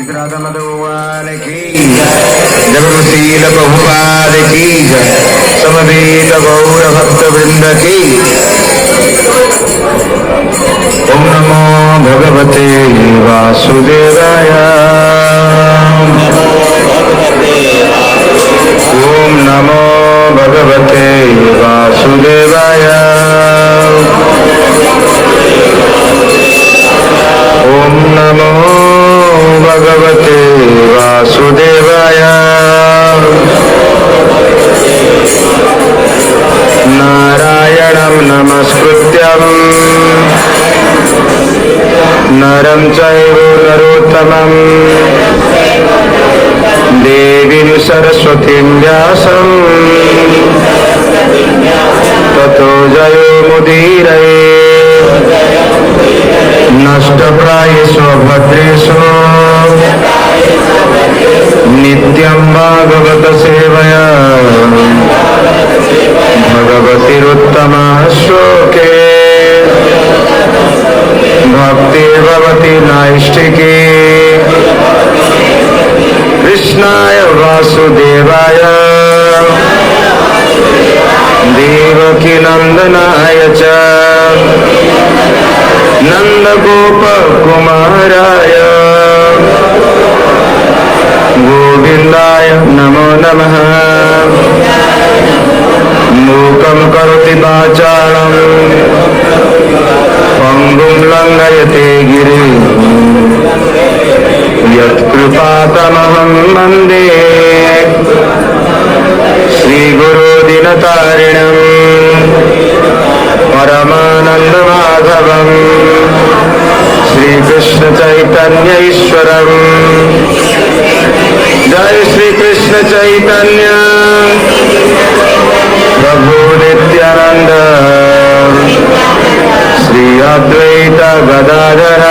राधा मधुवान की जगशील बहुपाद की समवेत गौर भक्त वृंद की। ओम नमो भगवते वासुदेवाय। ओम नमो भगवते वासुदेवाय। ओम नमो भगवते वासुदेवाय। नारायणं नमस्कृत्यं नरं चैव नरोत्तमं देवीं सरस्वतीं व्यासं ततो जयो मुदीरये। नष्टप्रायेषु भद्रेषु नित्यं भागवत सेवया भगवतिरुत्तमा श्लोके भक्ति भवति नैष्ठिके। कृष्णाय वासुदेवाय देवकी नंदनाय च नंदगोप कुमाराय गोविंदाय नमो नमः। मूकं करोति वाचालं पंगुं लंघयते गिरिं यत्कृपातमहं वन्दे श्रीगुरो दीनतारिणं परमानन्दमाधवं श्रीकृष्ण चैतन्य ईश्वरं। जय श्री कृष्ण चैतन्य प्रभु नित्यानंद श्री अद्वैत गदाधर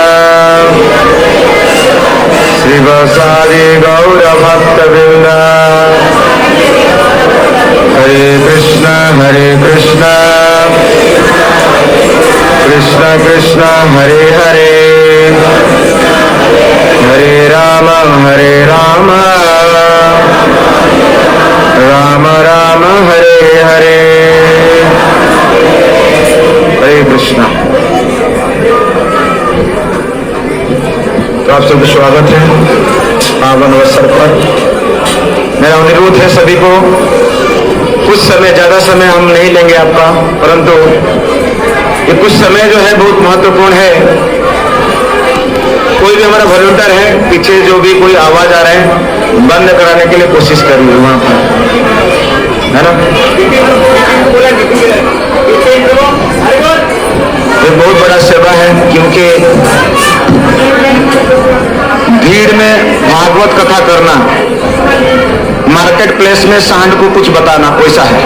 श्रीवासादि गौर भक्तवृंद। हरे कृष्ण कृष्ण कृष्ण हरे हरे हरे राम राम राम हरे हरे। हरे कृष्ण। तो आप सबका स्वागत है पावन अवसर पर। मेरा अनुरोध है सभी को, कुछ समय, ज्यादा समय हम नहीं लेंगे आपका, परंतु ये कुछ समय जो है बहुत महत्वपूर्ण है। कोई भी हमारा वॉलंटियर है, पीछे जो भी कोई आवाज आ रहा है बंद कराने के लिए कोशिश करिए वहां पर, है ना। ये बहुत बड़ा सेवा है, क्योंकि भीड़ में भाग भागवत कथा करना, मार्केट प्लेस में सांड को कुछ बताना, वैसा है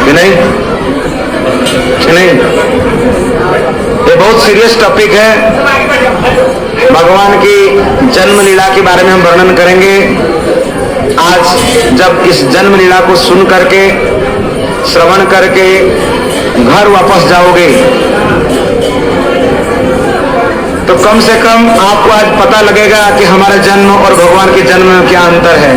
कि नहीं? कि नहीं? ये बहुत सीरियस टॉपिक है। भगवान की जन्म लीला के बारे में हम वर्णन करेंगे। आज जब इस जन्म लीला को सुन करके, श्रवण करके घर वापस जाओगे तो कम से कम आपको आज पता लगेगा कि हमारा जन्म और भगवान के जन्म में क्या अंतर है।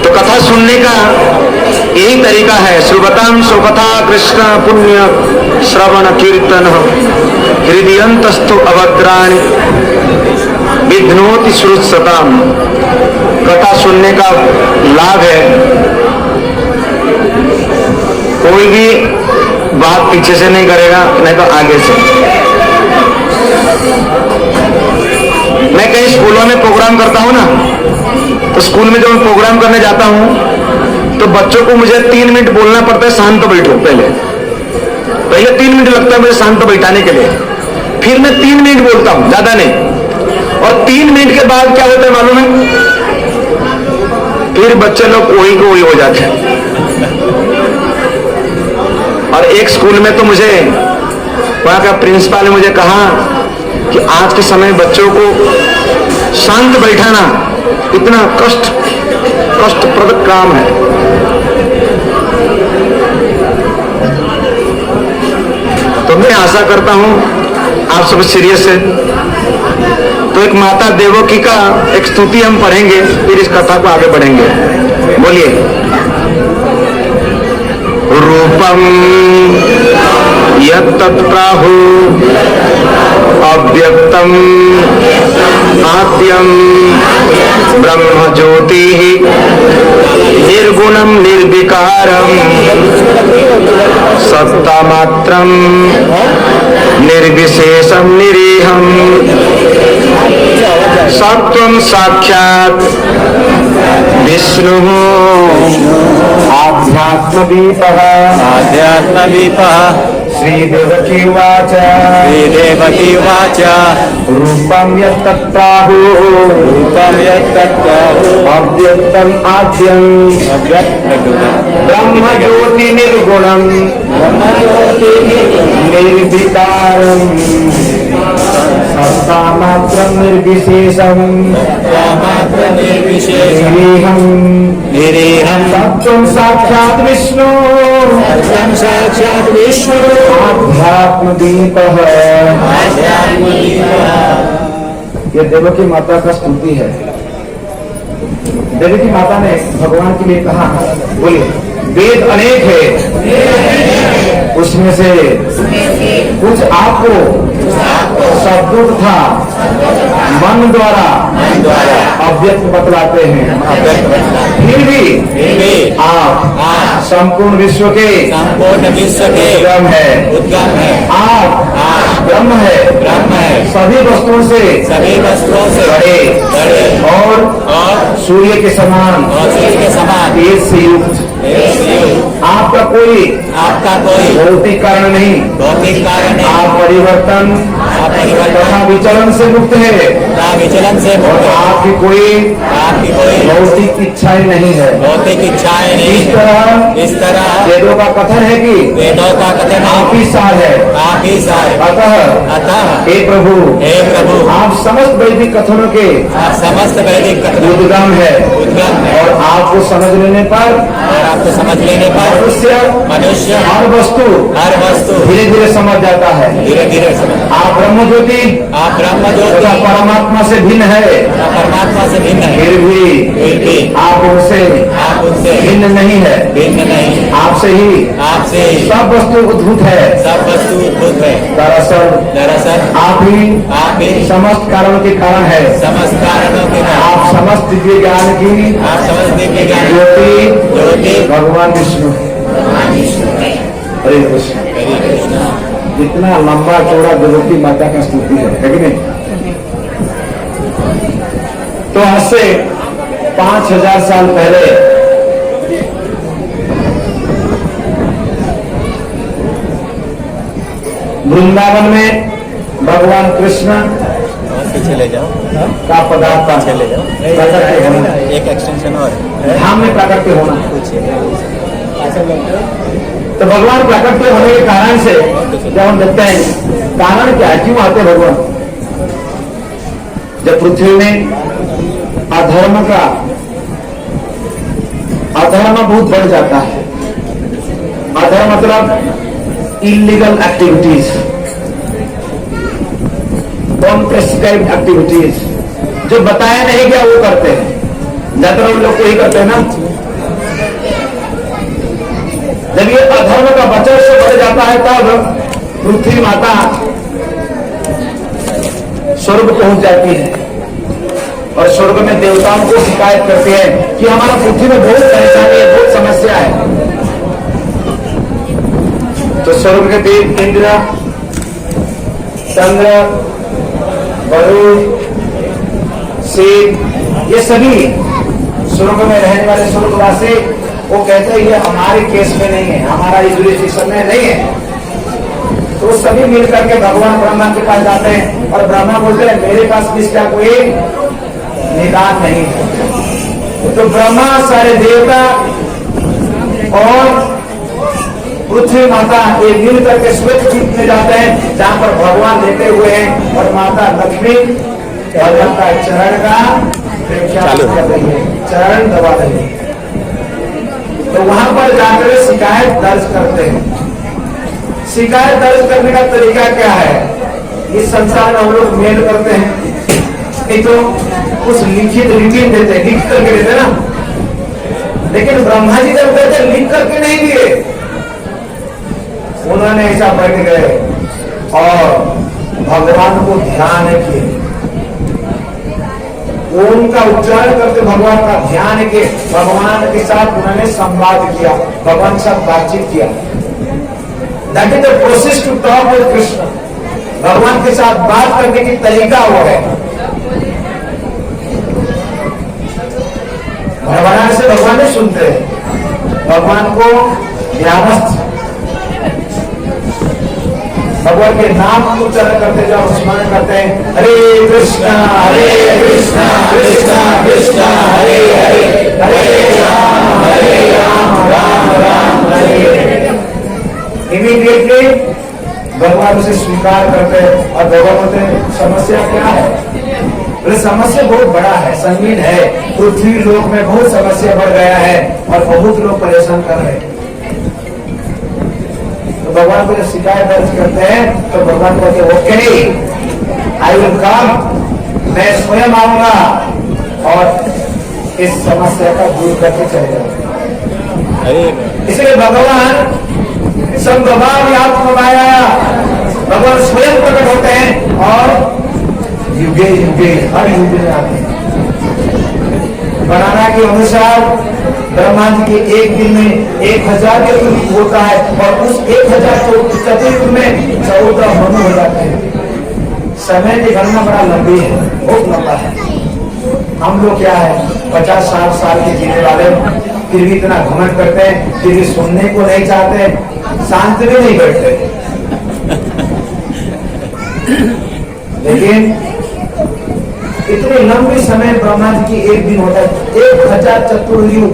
तो कथा सुनने का यही तरीका है। श्रुवताम सुकथा कृष्ण पुण्य श्रवण कीर्तन हृदयंतस्थो अभद्राणि विघ्नोति श्रुतसताम। कथा सुनने का लाभ है, कोई भी बात पीछे से नहीं करेगा, नहीं तो आगे से। मैं कहीं स्कूलों में प्रोग्राम करता हूं ना, तो स्कूल में जब मैं प्रोग्राम करने जाता हूं तो बच्चों को मुझे 3 मिनट बोलना पड़ता है, शांत बैठो। पहले 3 मिनट लगता है मुझे शांत बैठाने के लिए, फिर मैं 3 मिनट बोलता हूं, ज्यादा नहीं। और 3 मिनट के बाद क्या होता है मालूम है? फिर बच्चे लोग वही को वही हो जाते हैं। और एक स्कूल में तो मुझे वहां का प्रिंसिपल ने मुझे कहा कि आज के समय बच्चों को शांत बैठाना इतना कष्टप्रद काम है। तो मैं आशा करता हूं आप सब सीरियस है। तो एक माता देवकी का एक स्तुति हम पढ़ेंगे, फिर इस कथा को आगे बढ़ेंगे। बोलिए। रूपम यत्तत् प्राहु अव्यक्तम आद्यम ब्रह्म ज्योति निर्गुणम निर्विकारम सत्ता मात्रम निर्विशेषम निरीहम सत्वं साक्षात् विष्णु आध्यात्मदीपः श्रीदेवकी उवाच रूपं यत्तत् प्राहुः अव्यक्तम् आद्यं ब्रह्म ज्योति निर्गुणं निर्विकारम् सत्ता मात्रं निर्विशेषं निरीहं सत्वं साक्षात् विष्णु आध्यात्मदीपः। ये देवकी माता का स्तुति है। देवकी माता ने भगवान के लिए कहा, बोलिए, वेद अनेक है, उसमें से कुछ आपको शब्दों तथा मन द्वारा अव्यक्त बतलाते हैं, फिर भी आप संपूर्ण विश्व के उद्गम है। आप ब्रह्म है, सभी वस्तुओं से बड़े और सूर्य के समान तेज से युक्त। आपका कोई भौतिक कारण नहीं, आप परिवर्तन तथा विचलन से मुक्त है, और आपकी कोई भौतिक इच्छाएं नहीं है। इस तरह वेदों का कथन है कि आप ही सार है। अतः हे प्रभु आप समस्त वैदिक कथनों के उद्गम है, और आपको समझ लेने पर मनुष्य हर वस्तु धीरे धीरे समझ जाता है। आप ब्रह्म ज्योति परमात्मा से भिन्न है, फिर भी आप उनसे भिन्न नहीं है। आपसे ही सब वस्तु उद्भूत है। दरअसल आप ही समस्त कारणों के कारण है। आप समस्त दिव्य ज्ञान की ज्योति भगवान विष्णु। हरे कृष्ण। जितना लंबा चौड़ा देवकी माता का स्तुति है कि नहीं? तो आज से 5000 साल पहले वृंदावन में भगवान कृष्ण पीछे ले जाओ, का पदार्थ पीछे ले जाओ, प्राकट्य होना, एक एक्सटेंशन और धाम में प्राकट्य होना। पूछिए। तो भगवान प्राकट्य होने के कारण से जब हम देखते हैं कारण क्या है, क्यों आते हैं भगवान? जब पृथ्वी में अधर्म बहुत बढ़ जाता है, अधर्म मतलब इलीगल एक्टिविटीज, अनप्रेस्क्राइब्ड एक्टिविटीज, जो बताया नहीं गया वो करते हैं। ज्यादातर लोग वही करते हैं ना। जब ये अधर्म का बचर से बढ़ जाता है तब पृथ्वी माता स्वर्ग पहुंच जाती है और स्वर्ग में देवताओं को शिकायत करती है कि हमारा पृथ्वी में बहुत परेशानी है, बहुत समस्या है। तो स्वर्ग के देव इंद्र, चंद्र, वरुण, शिव, ये सभी स्वर्ग में रहने वाले स्वर्गवासी वो कहते हैं ये हमारे केस में नहीं है, हमारा जुरिस्डिक्शन में नहीं है। तो सभी मिलकर के भगवान ब्रह्मा के पास जाते हैं और ब्रह्मा बोलते हैं मेरे पास भी इसका कोई निदान नहीं है। तो ब्रह्मा, सारे देवता और पृथ्वी माता ये मिल करके श्वेत द्वीप में जाते हैं जहां पर भगवान लेटे हुए हैं और माता लक्ष्मी भगवान का चरण का प्रख्यात कर रही है, चरण दबा रही है। तो वहां पर जाकर शिकायत दर्ज करते हैं। शिकायत दर्ज करने का तरीका क्या है? इस संसार में हम लोग मेल करते हैं, नहीं तो कुछ लिखित रिटिन देते, लिख करके देते ना। लेकिन ब्रह्मा जी जब कहते लिख करके नहीं दिए, उन्होंने ऐसा बैठ गए और भगवान को ध्यान किए, ओम का उच्चारण करते भगवान का ध्यान के भगवान के साथ उन्होंने संवाद किया, भगवान के साथ बातचीत किया। That is the process to talk with Krishna. भगवान के साथ बात करने की तरीका वो है। भगवान से भगवान नहीं सुनते, भगवान को ध्यानस्थ, भगवान के नाम को उच्चारण करते जाओ, स्मरण करते हैं हरे कृष्णा कृष्णा कृष्णा हरे हरे, हरे राम राम राम हरे हरे। इमीडिएटली भगवान उसे स्वीकार करते हैं और भगवान होते हैं समस्या क्या है? बोले समस्या बहुत बड़ा है, संगीन है, पृथ्वी लोक में बहुत समस्या बढ़ गया है और बहुत लोग परेशान कर रहे हैं। तो भगवान को जब शिकायत दर्ज करते हैं तो भगवान कहते हैं ओके आई विल कम, मैं स्वयं आऊंगा और इस समस्या का दूर करके चले जाऊंगा। इसलिए भगवान संभवामि आत्ममाया, भगवान स्वयं प्रकट होते हैं और युगे युगे हर युग में आते हैं। बनाना के अनुसार ब्रह्मा जी के एक दिन में 1000 चतुर्युग होता है और उस 1000 चतुर्युग में 14 मनु हो जाते हैं। समय की गणना बड़ा लंबी है, बहुत लंबा है। हम लोग क्या है 50-60 साल के जीने वाले, फिर भी इतना घमंड करते हैं, फिर भी सुनने को नहीं चाहते, शांत भी नहीं बैठते। लेकिन इतने लंबे समय ब्रह्मा जी की एक दिन होता है, 1000 चतुर्युग।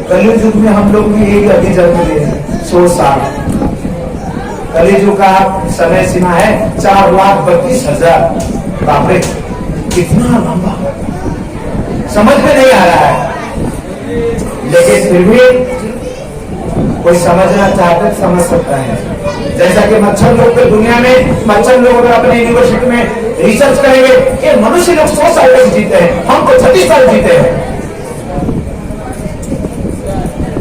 कलयुग में हम लोग भी एक अभी जन्म लिए 100 साल। कलयुग का समय सीमा है 4,32,000। बाप रे कितना लंबा, समझ में नहीं आ रहा है। लेकिन फिर भी कोई समझना चाहता है समझ सकता है। जैसा कि मच्छर लोग तो दुनिया में मच्छर लोग अगर अपने यूनिवर्सिटी में रिसर्च करेंगे कि मनुष्य लोग 100 साल तक जीते हैं, हम तो 36 साल जीते हैं।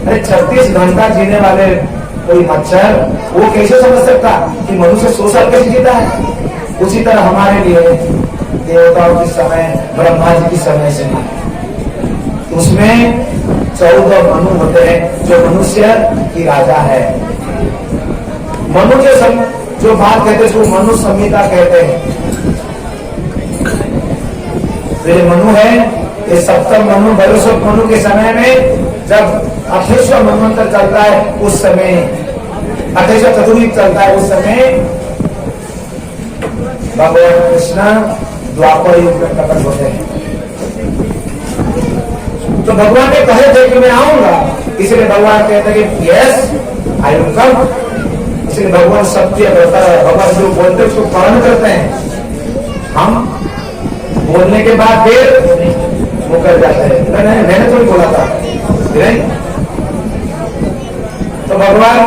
अरे 36 घंटा जीने वाले कोई मच्छर वो कैसे समझ सकता कि मनुष्य 100 साल कैसे जीता है? उसी तरह हमारे लिए देवताओं की समय, ब्रह्मा जी की समय से उसमें 14 मनु होते हैं जो मनुष्य की राजा है। मनु जो बात कहते हैं उसको मनु संहिता कहते हैं। ये मनु है, ये सप्तम मनु भैरव मनु के समय में जब 28वां मनवंतर चलता है उस समय अठेश चतुर्युग चलता है। उस समय भगवान कृष्ण द्वापर युग में प्रकट होते हैं। तो भगवान ने कहे थे कि मैं आऊंगा, इसलिए भगवान कहते हैं कि यस आई विल कम। इसलिए भगवान सत्य करता है, भगवान जो बोलते हैं उसको पालन करते हैं। हम बोलने के बाद फिर वो कर जाता है, मैंने तो बोला था नहीं। तो भगवान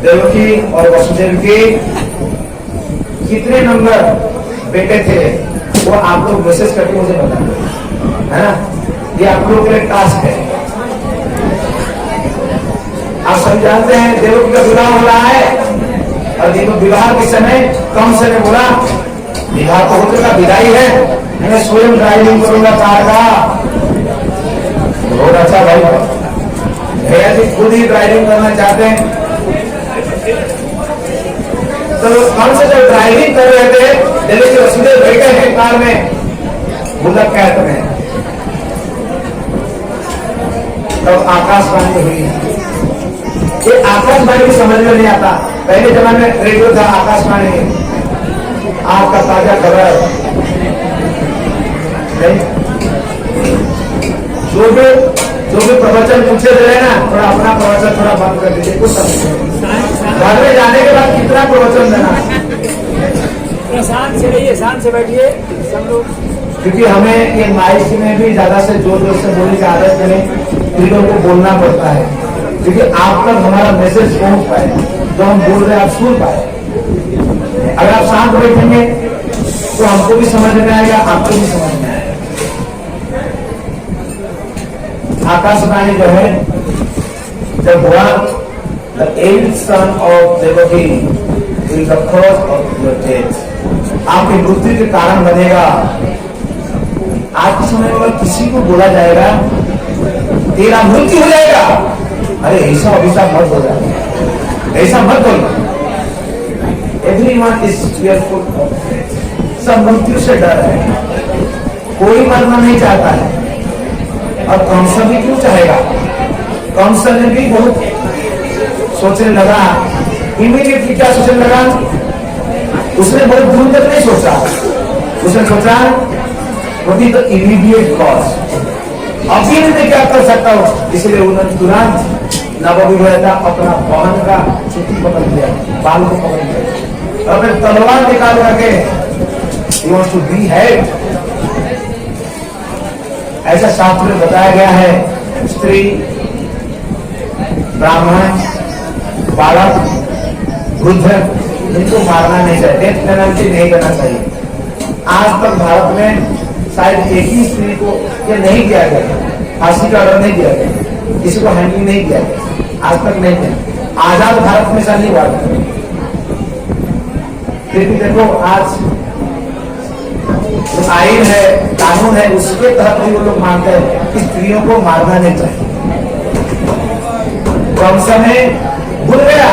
देवकी और वसुदेव के कितने नंबर बेटे थे वो आप लोग मैसेज करके मुझे बताना है ना। ये आप लोगों के लिए टास्क है। आप सब जानते हैं देवकी का विवाह हो रहा है और देखो विवाह के समय कम समय बोला विवाह तो होते का विदाई है, मैं स्वयं ड्राइविंग करूंगा कार का। बहुत अच्छा भाई, भैया जी खुद ही ड्राइविंग करना चाहते हैं। तो कौन से जब ड्राइविंग कर रहे थे दिल्ली के वसुदेव बैठे हैं कार में बुलेट कैट में, तब आकाशवाणी हुई। ये आकाशवाणी भी समझ में नहीं आता। पहले जमाने में रेडियो था, आकाशवाणी आपका ताजा खबर जो भी प्रवचन पूछे दे रहे ना, थोड़ा अपना प्रवचन थोड़ा बंद कर दीजिए। कुछ घर में जाने के बाद कितना प्रवचन देना, शांत से रहिए, शांत से बैठिए सब लोग। क्योंकि हमें ये माइक में भी ज्यादा से जोर जोर से बोलने की आदत करें, लोगों को बोलना पड़ता है क्योंकि आप तक हमारा मैसेज पहुंच पाए, जो हम बोल रहे हैं आप सुन पाए। अगर आप शांत बैठेंगे तो हमको भी समझ में आएगा, आपको भी समझ में आएगा। आकाशवाणी जो है जब हुआ, the eighth son of Devaki is the cause of your death, आपकी मृत्यु के कारण बनेगा। आज के समय में किसी को बोला जाएगा तेरा मृत्यु हो जाएगा, अरे ऐसा अभिशाप मत हो जाए, ऐसा मत बोलो। Everyone is fearful of death, सब मृत्यु से डर है, कोई मरना नहीं चाहता है। और कंस भी क्यों चाहेगा? कंस ने भी बहुत सोचने लगा, इमीडिएटली क्या सोचने लगा, उसने बहुत दूर तक नहीं सोचा। उसने सोचा what is the immediate cause, अभी मैं क्या कर सकता हूं। इसलिए उन्होंने तुरंत नवविवाहिता अपना बहन का छुट्टी पकड़ लिया, बाल को पकड़ लिया और फिर तलवार निकाल करके he wants to be head। ऐसा शास्त्र में बताया गया है, स्त्री, ब्राह्मण, बालक, वृद्ध, इनको मारना नहीं चाहिए, डेथ पेनल्टी नहीं देना चाहिए। आज तक भारत में शायद एक ही स्त्री को ये नहीं किया गया, फांसी का ऑर्डर नहीं दिया गया, किसी को हैंगिंग नहीं किया गया, आज तक नहीं किया। आजाद भारत में ऐसा नहीं हुआ। फिर भी देखो आज आईन है, कानून है, उसके तहत भी वो लोग मानते हैं कि स्त्रियों को मारना नहीं चाहिए। कंस ने भूल गया,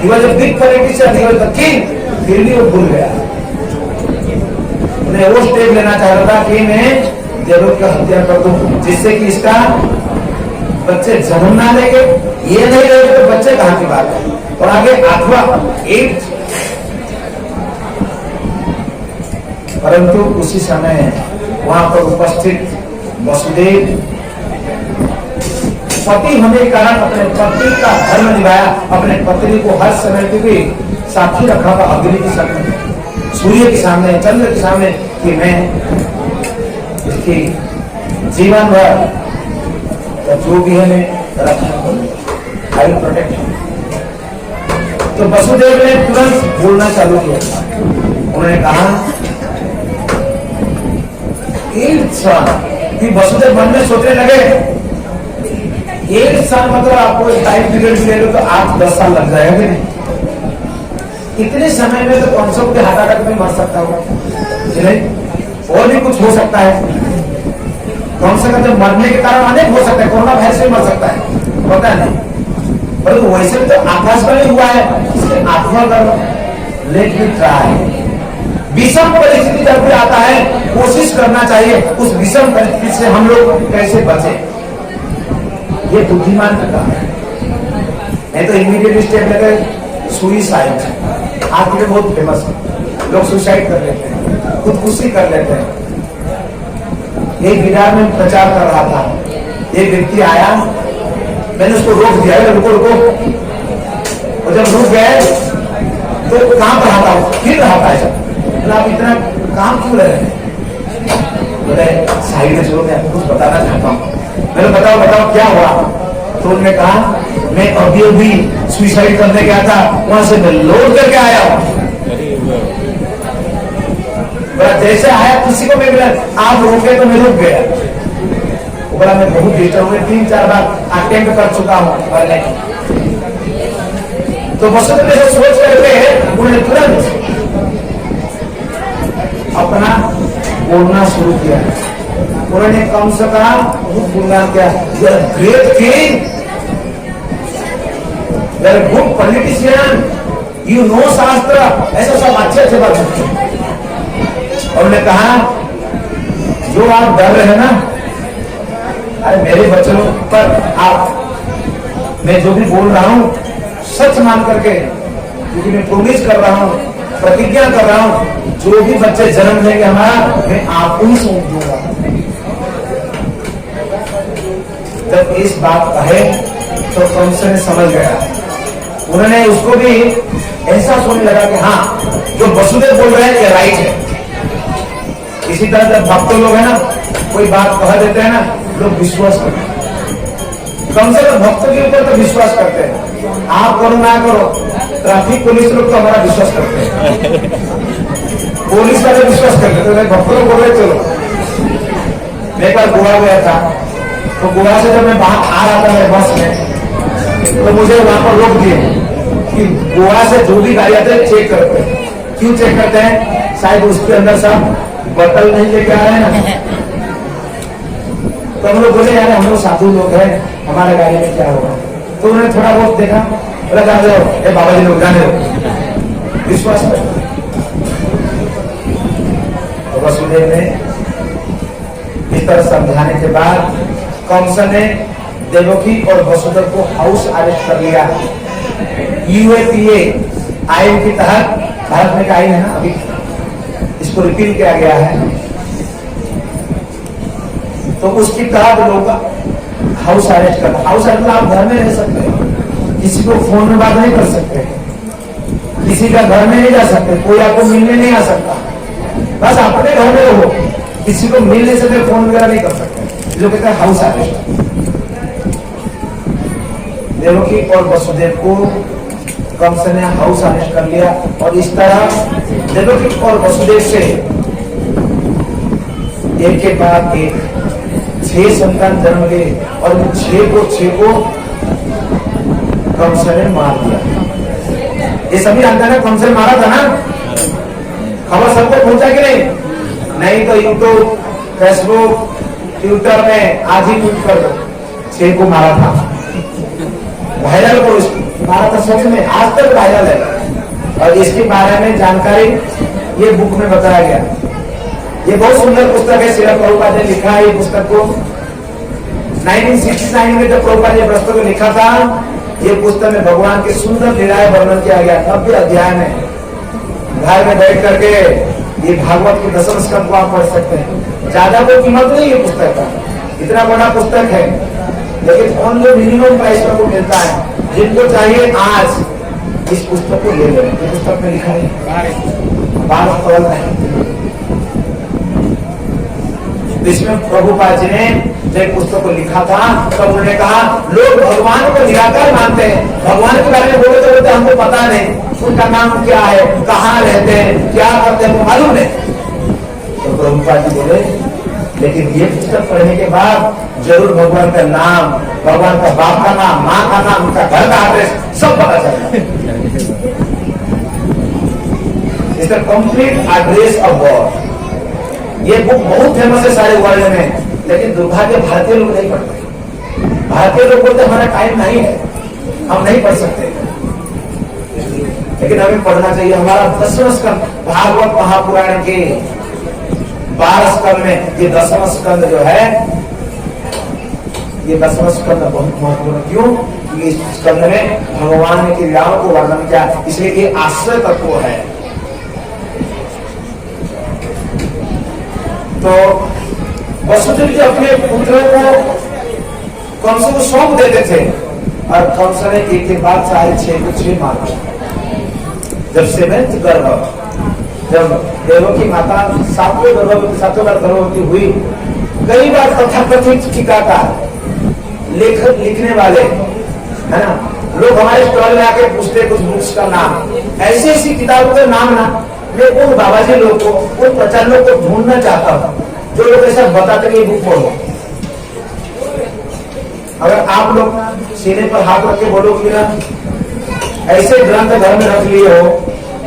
he was a big politician, he was the king, फिर भी वो भूल गया। उन्हें वो स्टेप लेना चाह रहा था कि मैं देवकी का हत्या कर दूं, जिससे कि इसका बच्चे जन्म ना लेंगे। ये नहीं रहे तो बच्चे कहां की बात है। और आगे 8वां 8, परंतु उसी समय वहां पर उपस्थित वसुदेव पति होने के कारण अपने पति का धर्म निभाया, अपने पत्नी को हर समय के भी साक्षी रखा था, अग्नि के सामने, सूर्य के सामने, चंद्र के सामने, कि मैं इसकी जीवन भर जो भी है मैं रक्षा करूंगा, आई विल प्रोटेक्ट। तो वसुदेव ने तुरंत बोलना चालू किया। उन्होंने कहा कि वसुदेव मन में सोचने लगे, एक साल मतलब आपको टाइम पीरियड ले लो तो 8-10 साल लग जाएगा कि नहीं। इतने समय में तो कौन सा हार्ट अटैक में मर सकता हो, और भी कुछ हो सकता है। कौन सा तो मरने के कारण अनेक हो सकता है, कोरोना वायरस से मर सकता है, पता नहीं। परंतु वैसे भी तो आकाशवाणी हुआ है, इसलिए आत्मा करो, लेट मी ट्राई। विषम परिस्थिति जब भी आता है कोशिश करना चाहिए उस विषम परिस्थिति से हम लोग कैसे बचे, ये बुद्धिमान का काम है। नहीं तो इमीडिएट स्टेप लेकर सुइसाइड आज के बहुत फेमस है, लोग सुसाइड कर लेते हैं, खुदकुशी कर लेते हैं। एक बिहार में प्रचार कर रहा था, एक व्यक्ति आया, मैंने उसको रोक दिया, रुको रुको। और जब रुक गए तो कहां पर आता हूं, फिर रहा था ऐसा, आप इतना काम क्यों रहे हैं? बोले साइड में चलो, मैं आपको कुछ बताना चाहता हूँ। मैंने बताओ बताओ क्या हुआ? तो उन्होंने कहा मैं अभी सुसाइड करने गया था, वहां से मैं लौट करके आया हूँ। जैसे आया किसी को मैं मिला, आप रोके तो मैं रुक गया। बोला मैं बहुत डिस्टर्ब हुए, 3-4 बार अटेम्प्ट कर चुका हूँ। तो वसुदेव ने सोच करके उन्होंने तुरंत अपना बोलना शुरू किया। उन्होंने कम से कम बहुत गुणगान किया, you are great king, you are good politician, you know shastra, ऐसा सब अच्छे बात है। और उन्होंने कहा जो आप डर रहे हैं ना, अरे मेरे बच्चों पर आप, मैं जो भी बोल रहा हूं सच मान करके, क्योंकि मैं प्रोमिस कर रहा हूं, प्रतिज्ञा कर रहा हूं, जो भी बच्चे जन्म लेंगे हमारा, मैं आपको ही सौंप दूंगा। जब इस बात कहे तो कंस ने समझ गया, उन्होंने उसको भी ऐसा सोचने लगा कि हाँ जो वसुदेव बोल रहे हैं ये राइट है। इसी तरह जब भक्त लोग है ना, कोई बात कह देते हैं ना, लोग विश्वास करते हैं, कम से कम भक्तों के ऊपर तो विश्वास करते हैं। आप करो ना करो, ट्रैफिक पुलिस लोग तो हमारा विश्वास करते हैं, पुलिस वाले विश्वास करते हैं, तो भक्तों को बोल रहे चलो। मैं एक बार गोवा गया था, तो गोवा से जब मैं बाहर आ रहा था मेरे बस में, तो मुझे वहां पर रोक दिए कि गोवा से जो भी गाड़ी आते हैं चेक करते हैं। क्यों चेक करते हैं? शायद उसके अंदर सब बोतल नहीं लेके आ रहे हैं। तो हम लोग बोले यार हम लोग साधु लोग हैं, हमारे गाड़ी में क्या होगा? तो उन्होंने थोड़ा बहुत देखा, बोला जाने दो, बाबा जी लोग जाने दो, विश्वास कर। तो वसुदेव ने इस तरह समझाने के बाद कंस ने देवकी और वसुदेव को हाउस अरेस्ट कर लिया। यूएपीए आइन के तहत, भारत में का आइन है ना, अभी इसको रिपील किया गया है, तो उसकी तहत लोग हाउस अरेस्ट कर। हाउस अरेस्ट आप घर में रह सकते हैं, किसी को फोन में बात नहीं कर सकते, किसी का घर में नहीं जा सकते, कोई आपको मिलने नहीं आ सकता, बस अपने घर में रहो, किसी को मिल नहीं सकते, फोन वगैरह नहीं कर सकते, जो कहते हैं हाउस अरेस्ट। देवकी और वसुदेव को कंस ने हाउस अरेस्ट कर लिया, और इस तरह देवकी और वसुदेव से एक के बाद एक 6 संतान जन्म लिए, और 6 को कंस ने मार दिया। ये सभी जानते हैं कंस ने मारा था ना, खबर सबको पहुंचा कि नहीं? नहीं तो यूट्यूब, फेसबुक, ट्विटर में आज ही ट्वीट कर दो, 6 को मारा था, वायरल करो, मारा था सच में, आज तक वायरल है। और इसके बारे में जानकारी ये बुक में बताया गया। ये बहुत सुंदर पुस्तक है, श्रील प्रभुपाद ने लिखा है ये पुस्तक को। 1969 में जब प्रभुपाद ने पुस्तक को लिखा था, ये पुस्तक में भगवान के सुंदर लीलाएं वर्णन किया गया। 90 अध्याय में घर में बैठ करके ये भागवत के 10वें स्कंद को आप पढ़ सकते हैं। ज्यादा कोई कीमत नहीं है पुस्तक का, इतना बड़ा पुस्तक है, लेकिन ऑन जो मिनिमम प्राइस में को मिलता है। जिनको चाहिए आज इस पुस्तक को ले लें। ये पुस्तक में लिखा है 12 कवल है। इसमें प्रभुपाद जी ने जब पुस्तक को लिखा था, तब उन्होंने कहा लोग भगवान को निराकार मानते हैं, भगवान के बारे में बोले तो बोलते हमको पता नहीं, उनका नाम क्या है, कहाँ रहते हैं, क्या करते हैं, मालूम नहीं। तो प्रभुपाद जी बोले लेकिन ये पुस्तक पढ़ने के बाद जरूर भगवान का नाम, भगवान का बाप का नाम, माँ का नाम, उनका घर का एड्रेस सब पता चलता। इसका कंप्लीट एड्रेस ऑफ गॉड। ये बुक बहुत फेमस है सारे वर्ल्ड में, लेकिन दुर्भाग्य भारतीय लोग नहीं पढ़ते। भारतीय लोग बोलते हमारा टाइम नहीं है, हम नहीं पढ़ सकते, लेकिन हमें पढ़ना चाहिए। हमारा 10वां स्कंद भागवत महापुराण के 12 स्कंद में ये 10वां स्कंद जो है, ये 10वां स्कंद बहुत महत्वपूर्ण। क्यों? इस स्कंद में भगवान ने क्रियाओं को वर्णन किया, इसलिए ये आश्रय तत्व है। तो वसुदेव जी अपने पुत्रों को कंस को सौंप देते थे और कंस ने एक के बाद 6.5 को 6 मारा। जब सेवेंथ गर्भ, जब देवकी माता 7वें बार गर्भवती हुई, कई बार तथाकथित टीकाकार लेखक लिखने वाले है ना, लोग हमारे स्टॉल में आके पूछते कुछ बुक्स का नाम, ऐसी ऐसी किताबों के नाम ना, मैं उन बाबाजी लोग को, उन प्रचारकों को ढूंढना चाहता हूँ जो लोग ऐसा बताते कि बुक पढ़ो। अगर आप लोग सीने पर हाथ रख के बोलोगे ना, ऐसे ग्रंथ घर में रख लिए हो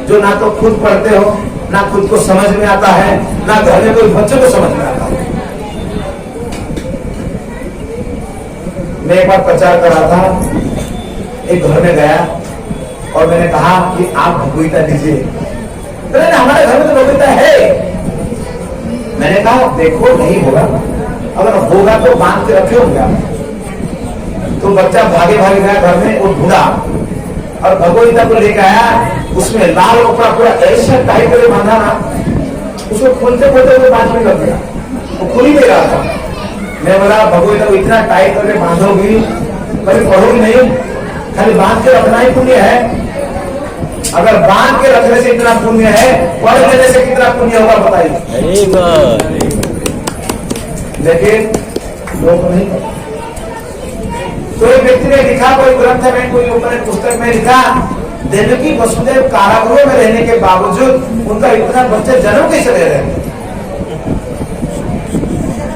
जो ना तो खुद पढ़ते हो, ना खुद को समझ में आता है, ना घर में कोई बच्चों को समझ में आता है। मैं एक बार प्रचार कर रहा था, एक घर में गया और मैंने कहा कि आप भगवगीता लीजिए। तो हमारे घर में तो भगवगीता है। मैंने कहा देखो नहीं होगा, अगर होगा तो बांध के रखे होंगे आप। तो बच्चा भागे भागे गया घर में, वो ढूंढा और भगवगीता को लेकर आया, उसमें लाल कपड़ा पूरा ऐसा टाइट करके बांधा ना, उसको खोलते खोलते वो 5 मिनट लग गया, वो खुल ही नहीं रहा था। मैं बोला भगवगीता को इतना टाइट करके बांधोगी, कभी पढ़ोगी नहीं, खाली बांध के रखना ही पुण्य है। अगर बांध के रखने से इतना पुण्य है, पढ़ लेने से कितना पुण्य होगा बताइए। लेकिन लोग नहीं। तो एक व्यक्ति ने लिखा, कोई ग्रंथ में, कोई ऊपर पुस्तक में लिखा, देवकी वसुदेव कारागृह में रहने के बावजूद उनका इतना बच्चे जन्म कैसे ले रहे?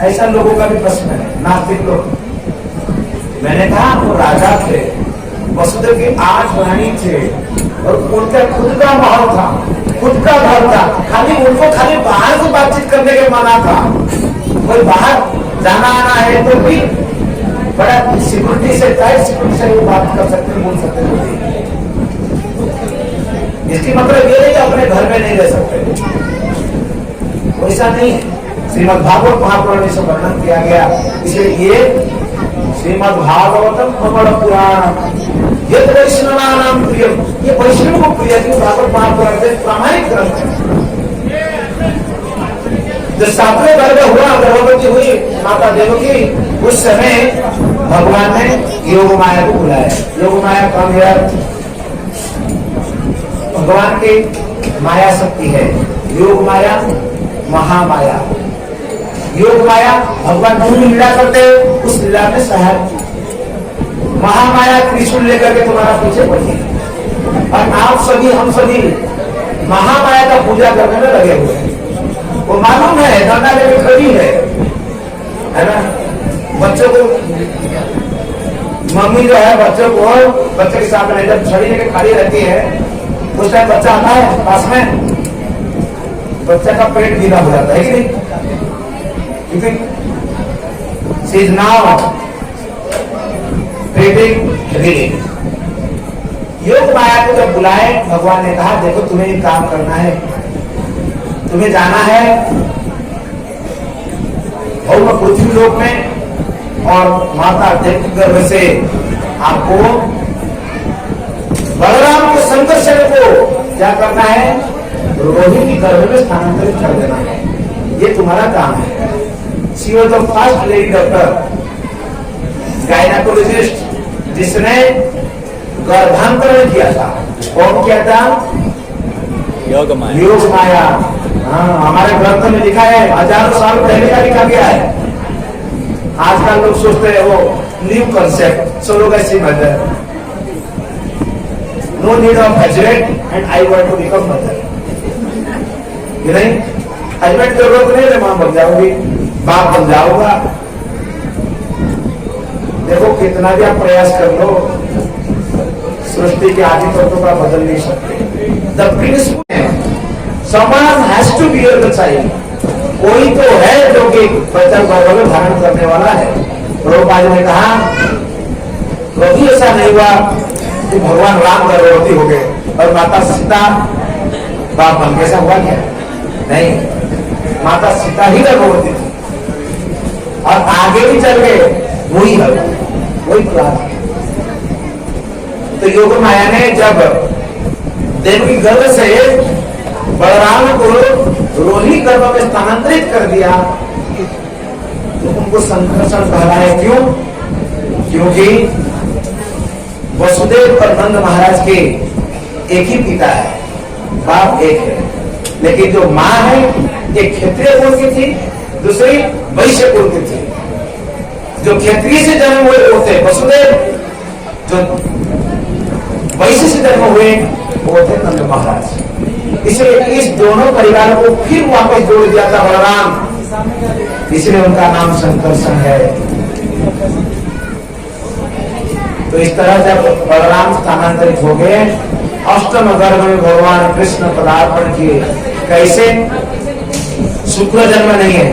ऐसा लोगों का भी प्रश्न है, नास्तिक लोग। मैंने कहा वो राजा थे, वसुदेव की 8 रानी थे और उनका खुद का महल था, खुद का घर था, खाली उनको खाली बाहर से बातचीत करने के मना था। कोई बाहर जाना आना है तो भी बड़ा सिक्योरिटी से, टाइट सिक्योरिटी से वो बात कर सकते, बोल सकते थे। इसकी मतलब ये नहीं कि अपने घर में नहीं रह सकते, वैसा नहीं है। श्रीमद् भागवत महापुराण में से वर्णन किया गया, इसलिए ये श्रीमद् भागवतम प्रबल पुराण, ये वैष्णवानाम प्रिय, ये वैष्णव को प्रिय है। भागवत महापुराण से प्रामाणिक ग्रंथ है। जब 7वें गर्भ हुआ, गर्भवती हुई माता देवकी, उस समय भगवान ने योग माया को बुलाया। योग माया कौन है? भगवान की माया शक्ति है। योग माया, महामाया। योग माया भगवान जो लीला करते उस लीला में सहायक। महामाया त्रिशूल लेकर के तुम्हारा पीछे पड़ी, और आप सभी, हम सभी महामाया का पूजा करने में लगे हुए हैं। वो मालूम है, डंडा लेकर खड़ी है ना। बच्चों को, मम्मी जो है बच्चों को, बच्चे के सामने जब छड़ी लेकर खड़ी रहती है, उस टाइम बच्चा आता है पास में, बच्चा का पेट गीला हो जाता है कि नहीं? She is now reading. योग माया को जब बुलाए, भगवान ने कहा देखो तुम्हें एक काम करना है, तुम्हें जाना है भौम पृथ्वी लोक में, और माता देवकी गर्भ से आपको बलराम को, संकर्षण को क्या करना है? रोहिणी गर्भ में स्थानांतरित कर देना है। ये तुम्हारा काम है। She was the first lady doctor, gynaecologist, जिसने गर्भांतरण किया था। कौन किया था? योग माया। योग माया। हाँ, हमारे ग्रंथ में लिखा है, हजारों साल पहले का लिखा गया है। आजकल लोग सोचते हैं वो न्यू कॉन्सेप्ट, सो लोग ऐसे mother, no need of husband and I want to become mother. ये नहीं, हजबेंड की जरूरत नहीं है, मां बन जाओगी, बाप बन जाओगा। देखो कितना भी आप प्रयास कर लो, सृष्टि के आदि तत्वों का बदल नहीं सकते। The principle someone has to bear the child, कोई तो है जो कि बच्चा गर्भ में धारण करने वाला है। प्रभुपाद ने कहा कभी ऐसा नहीं हुआ कि भगवान राम गर्भवती हो गए और माता सीता बाप बन के, ऐसा हुआ क्या? नहीं, माता सीता ही गर्भवती थी और आगे भी चल गए वही प्रहलाद। तो योग माया ने जब देव की गर्भ से बलराम को रोहिणी गर्भ में स्थानांतरित कर दिया तो उनको संकर्षण कहलाए। क्यों? क्योंकि वसुदेव और नंद महाराज के एक ही पिता है, बाप एक है, लेकिन जो माँ है एक क्षत्रिय कुल की थी, दूसरी वैश्य कुल की थी। जो क्षत्रिय से जन्म हुए वो थे वसुदेव, जो वैश्य से जन्म हुए वो थे नंद महाराज। इसलिए इस दोनों परिवारों को फिर वापस जोड़ दिया था बलराम, इसलिए उनका नाम संकर्षण है। तो इस तरह जब बलराम स्थानांतरित हो गए, अष्टम गर्भ में भगवान कृष्ण पदार्पण किए। कैसे? शुक्र जन्म नहीं है।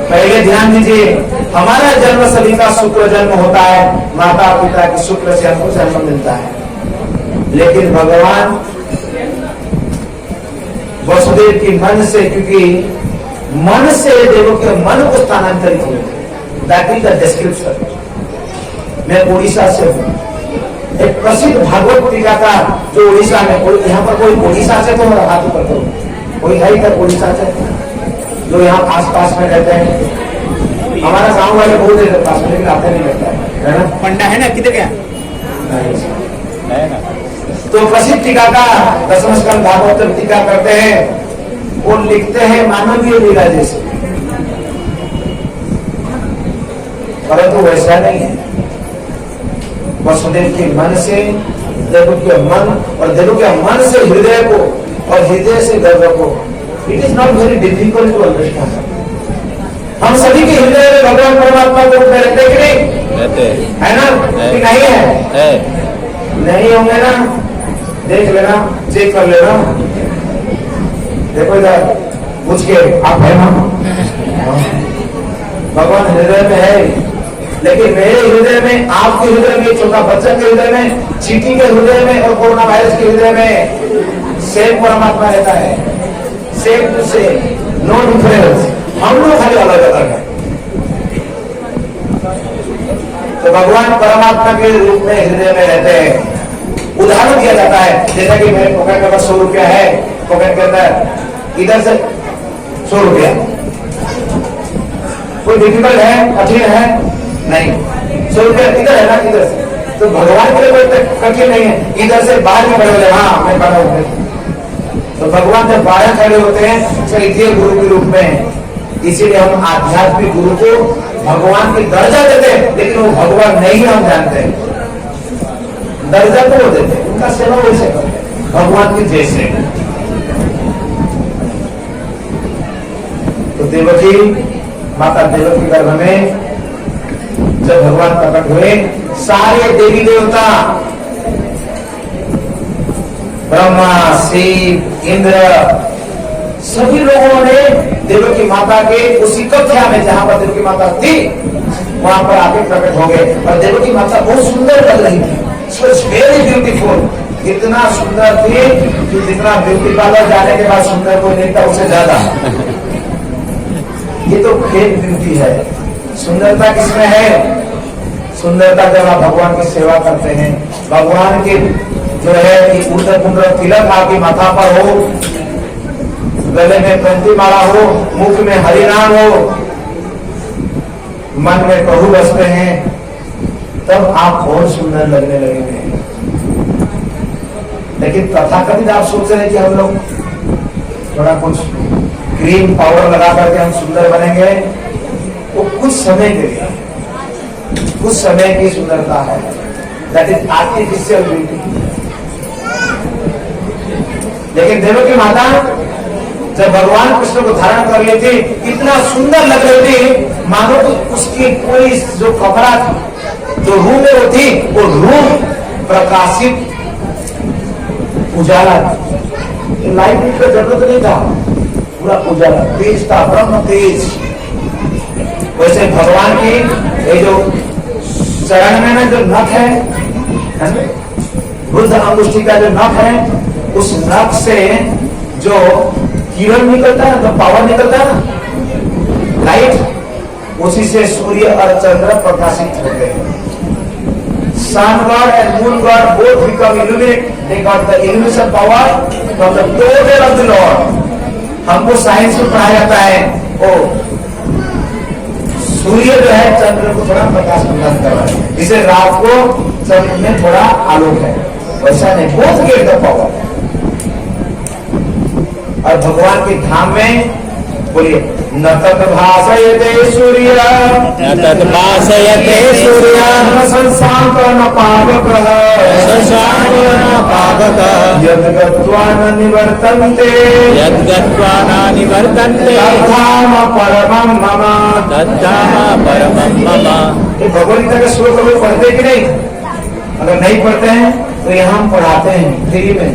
पहले ध्यान दीजिए, हमारा जन्म सभी का शुक्र जन्म होता है, माता पिता की शुक्र से हमको जन्म मिलता है। लेकिन भगवान वसुदेव की मन से, क्योंकि मन से देवों के मन को स्थानांतरित हुए, दैट इज द डिस्क्रिप्शन। मैं उड़ीसा से हूँ, एक प्रसिद्ध भागवत टीकाकार जो उड़ीसा में, यहाँ पर कोई उड़ीसा से तो हाथ ऊपर करो, कोई है इधर उड़ीसा से जो यहाँ आस पास में रहते हैं? हमारा गांव वाले बहुत देर पास में, लेकिन आते नहीं लगता है ना। पंडा है ना, किधर गया है ना? तो प्रसिद्ध टीकाकार दशम स्कंद भागवत टीका करते हैं, वो लिखते हैं मानवीय लीला जैसे, परंतु वैसा नहीं है। वसुदेव के मन से देव के मन, और देव के मन से हृदय को, और हृदय से गर्भ को, it is not very difficult to understand. हम सभी के हृदय में भगवान परमात्मा को रहते कि नहीं? रहते है ना? कि नहीं है? नहीं होंगे ना? देख लेना, चेक कर लेना, देखो इधर पूछ के, आप है ना? भगवान हृदय में है, लेकिन मेरे हृदय में, आपके हृदय में, छोटा बच्चा के हृदय में, चींटी के हृदय में और कोरोना वायरस के हृदय में सेम परमात्मा रहता है, same to same, no difference. हम लोग खाली अलग अलग है। तो भगवान परमात्मा के रूप में हृदय में रहते हैं। उदाहरण दिया जाता है, जैसा कि मेरे पॉकेट में 100 रुपया है, पॉकेट के अंदर इधर से 100 रुपया, कोई डिफिकल्ट है, कठिन है? नहीं। 100 रुपया इधर है ना, इधर से। तो भगवान के लिए कोई कठिन नहीं है, इधर से बाहर में खड़े होते, हाँ मैं खड़ा हूँ। तो भगवान जब बाहर खड़े होते हैं चलिए गुरु के रूप में, इसीलिए हम आध्यात्मिक गुरु को भगवान की दर्जा देते हैं, लेकिन वो भगवान नहीं है, हम जानते हैं। दर्जा तो वो देते, उनका सेवा वैसे करते भगवान के जैसे। तो देवकी माता देवकी गर्भ में जब भगवान प्रकट हुए, सारे देवी देवता, ब्रह्मा, शिव, इंद्र, सभी लोगों ने देवकी माता के उसी कक्षा में जहां पर देवकी माता थी वहां पर आके प्रकट हो गए। और देवकी माता बहुत सुंदर लग रही थी, वेरी ब्यूटीफुल। इतना सुंदर थी कि जितना ब्यूटी पार्लर जाने के बाद सुंदर कोई नहीं था, उससे ज्यादा। ये तो फेक ब्यूटी है। सुंदरता किसमें है? सुंदरता जब आप भगवान की सेवा करते हैं, भगवान के जो है कि ऊर्ध्व तिलक आपकी माथा पर हो, गले में पंक्ति माला हो, मुख में हरिनाम हो, मन में प्रभु बसते हैं, तब आप बहुत सुंदर लगने लगेंगे। लेकिन तथाकथित आप सोच रहे हैं कि हम लोग थोड़ा कुछ क्रीम पाउडर लगा करके हम सुंदर बनेंगे, वो कुछ समय के लिए, कुछ समय की सुंदरता है, दैट इज आर्टिफिशियल ब्यूटी। लेकिन देवकी माता जब भगवान कृष्ण को धारण कर लेती, इतना सुंदर लग रही थी मानो तो उसकी पूरी जो कपड़ा जो रूम में वो थी, वो रूम प्रकाशित उजाला, लाइट का जरूरत नहीं था, पूरा उजाला, तेज था, ब्रह्म तेज। वैसे भगवान की ये जो चरण में ना जो नख है, बुद्ध अंगुष्ठी का जो नख है, उस नख से जो किरण निकलता है, जो पावर निकलता है ना, लाइट, उसी से सूर्य और चंद्र प्रकाशित होते हैं। sun god and moon god both become illuminate. They got the illumination power from the total of the Lord. हमको साइंस में पढ़ाया जाता है ओ सूर्य जो है चंद्र को थोड़ा प्रकाश प्रदान कर रहा है, जिसे रात को चंद्र में थोड़ा आलोक है, वैसा नहीं, both get the power. और भगवान के धाम में बोलिए न तत् भासयते सूर्य न तत् भासयते सूर्य संशांत न पावकः शशांक न पावकः यद् गत्वा न निवर्तन्ते यद् गत्वा न निवर्तन्ते तद्धाम परमं मम। तद्धाम परमं मम। ये भगवद गीता का श्लोक लोग पढ़ते कि नहीं? अगर नहीं पढ़ते हैं तो यहाँ हम पढ़ाते हैं फ्री में,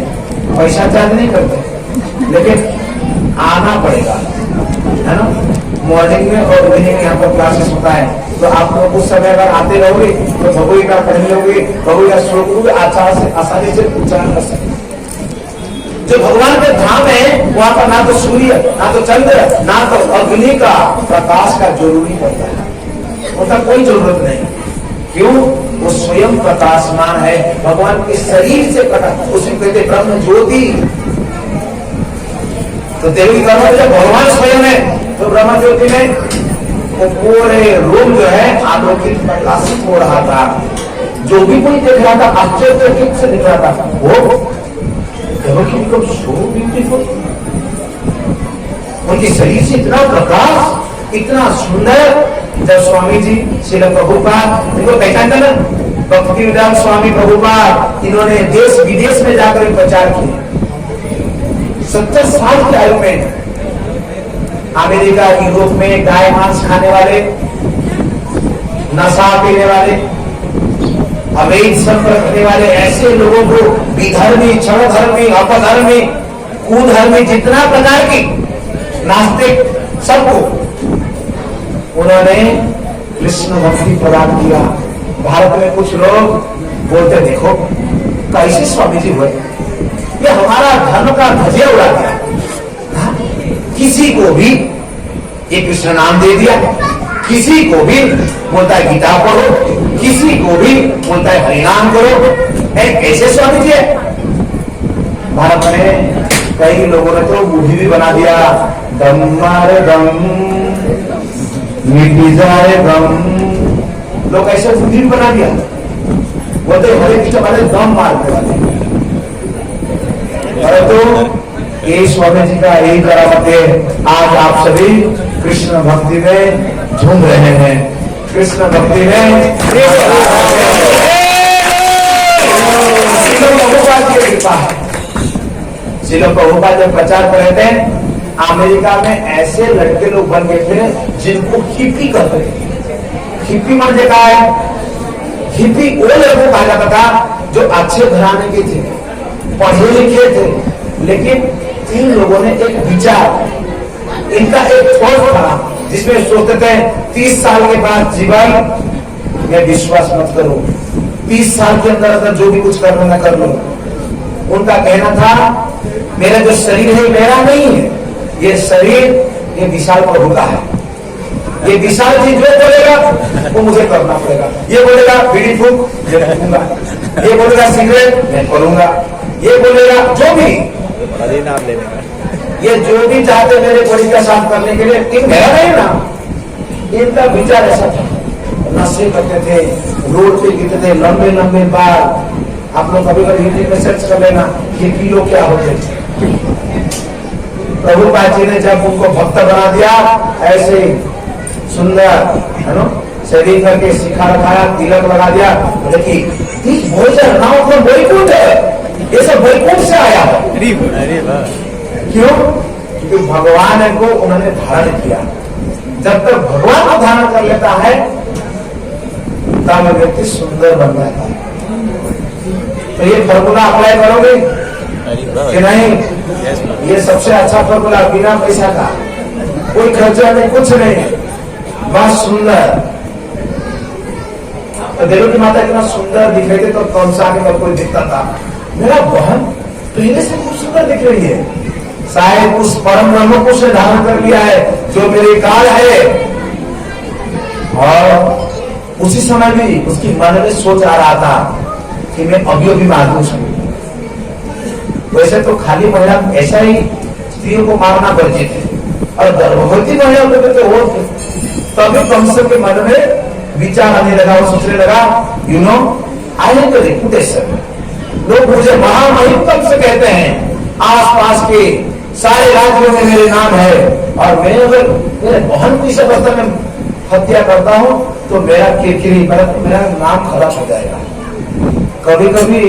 पैसा चार्ज नहीं करते, लेकिन आना पड़ेगा, है ना। मॉर्निंग में और इवनिंग में यहाँ पर क्लासेस होता है, तो आप लोग उस समय अगर आते रहोगे तो भगवद गीता पढ़ लोगे, भगवद गीता श्लोक को भी आसानी से उच्चारण कर सकते। जो भगवान के धाम है वहां पर ना तो सूर्य, ना तो चंद्र, ना तो अग्नि का प्रकाश का जरूरी पड़ता है, उसका कोई जरूरत नहीं। क्यों? वो स्वयं प्रकाशमान है, भगवान के शरीर से प्रकाश, उसमें कहते ब्रह्म ज्योति। तो देवी कर्म जब भगवान स्वयं है तो ब्रह्म ज्योति में वो पूरे रूम जो है आलोकित प्रकाशित हो रहा था। जो भी कोई देख रहा था आश्चर्यचकित से दिख रहा था, वो सो ब्यूटीफुल, उनके शरीर से इतना प्रकाश, इतना सुंदर। जब स्वामी जी श्रील प्रभुपाद, इनको पहचान ना, भक्तिवेदांत स्वामी प्रभुपाद, इन्होंने देश विदेश में जाकर प्रचार किया। 70 साल की आयु में अमेरिका, यूरोप में गाय मांस खाने वाले, नशा पीने वाले, अवैध संपर्क रखने वाले ऐसे लोगों को विधर्मी, क्षणधर्मी, अपधर्मी, कुधर्मी, जितना प्रकार की नास्तिक, सबको उन्होंने कृष्ण भक्ति प्रदान किया। भारत में कुछ लोग बोलते देखो कैसे स्वामी जी हुए, ये हमारा धर्म का ध्वजा उड़ा दिया, किसी को भी ये कृष्ण नाम दे दिया, किसी को भी बोलता है गीता पढ़ो, किसी को भी बोलता है हरिनाम करो। कैसे स्वामी जी है? भारत में कई लोगों ने तो मूवी भी बना दिया, दम मारे दम मिटी जाए दम, लोग ऐसे मूवी भी बना दिया, बोलते हरे कृष्ण वाले दम मारने वाले। परंतु ये स्वामी जी का यही करामत है, आज आप सभी कृष्ण भक्ति में झूम रहे हैं, कृष्ण भक्ति में। श्रील प्रभुपाद की कृपा है। श्रील प्रभुपाद जब प्रचार कर रहे थे, अमेरिका में ऐसे लड़के लोग बन गए थे जिनको हिप्पी कहते थे। हिप्पी माने क्या है? हिप्पी वो लोगों को कहा जाता था जो अच्छे घराने के थे, पढ़े लिखे थे, लेकिन इन लोगों ने एक विचार, इनका एक थॉट था जिसमें सोचते थे 30 साल के बाद जीवन में विश्वास मत करो, 30 साल के अंदर अंदर जो भी कुछ करना ना कर लो। उनका कहना था मेरा जो शरीर है मेरा नहीं है, ये शरीर ये विशाल प्रभु का है, ये विशाल जी जो बोलेगा वो मुझे करना पड़ेगा। ये बोलेगा बीड़ी फूक, मैं फूकूंगा, ये बोलेगा सिगरेट, मैं करूंगा, ये बोलेगा जो भी हरिनाम लेने का, ये जो भी चाहते मेरे बॉडी का साफ करने के लिए, इन मेरा नहीं ना। इनका विचार ऐसा था, नशे करते थे, रोड पे गिरते थे, लंबे लंबे बाल। आप लोग कभी कभी हिंदी में सर्च कर लेना ये किलो क्या होते थे। प्रभुपाद जी ने जब उनको भक्त बना दिया, ऐसे सुंदर है ना शरीर करके शिखा रखाया, तिलक लगा दिया, बोले कि भोजन नाउ फ्रॉम वैकुंठ है, ये सब वैकुंठ से आया है। क्यों? क्योंकि भगवान को उन्होंने धारण किया। जब तक भगवान को धारण कर लेता है तब व्यक्ति सुंदर बन जाता है। तो ये फॉर्मूला अप्लाई करोगे कि नहीं? ये सबसे अच्छा फॉर्मूला, बिना पैसा का, कोई खर्चा नहीं, कुछ नहीं, बस सुंदर। तो देवी माता इतना सुंदर दिख रही थी तो कौन सा आगे कोई दिखता था, मेरा बहन पहले से खूब सुंदर दिख रही है, शायद उस परम ब्रह्म को उसने धारण कर लिया है जो मेरे काल है। और उसी समय भी उसकी मन में सोच आ रहा था कि मैं अभी मार दूं उसको। वैसे तो खाली महिला ऐसा ही स्त्रियों को मारना वर्जित है, और गर्भवती महिला को तो वो तभी कंस के मन में विचार आने लगा, वो सोचने लगा you know I have the reputation, लोग मुझे महामहिम कंस कहते हैं, आसपास के सारे राज्यों में मेरे नाम है, और मैं अगर मेरे बहन की इस अवस्था में हत्या करता हूं तो मेरा किरकिरी मेरा नाम खराब हो जाएगा। कभी कभी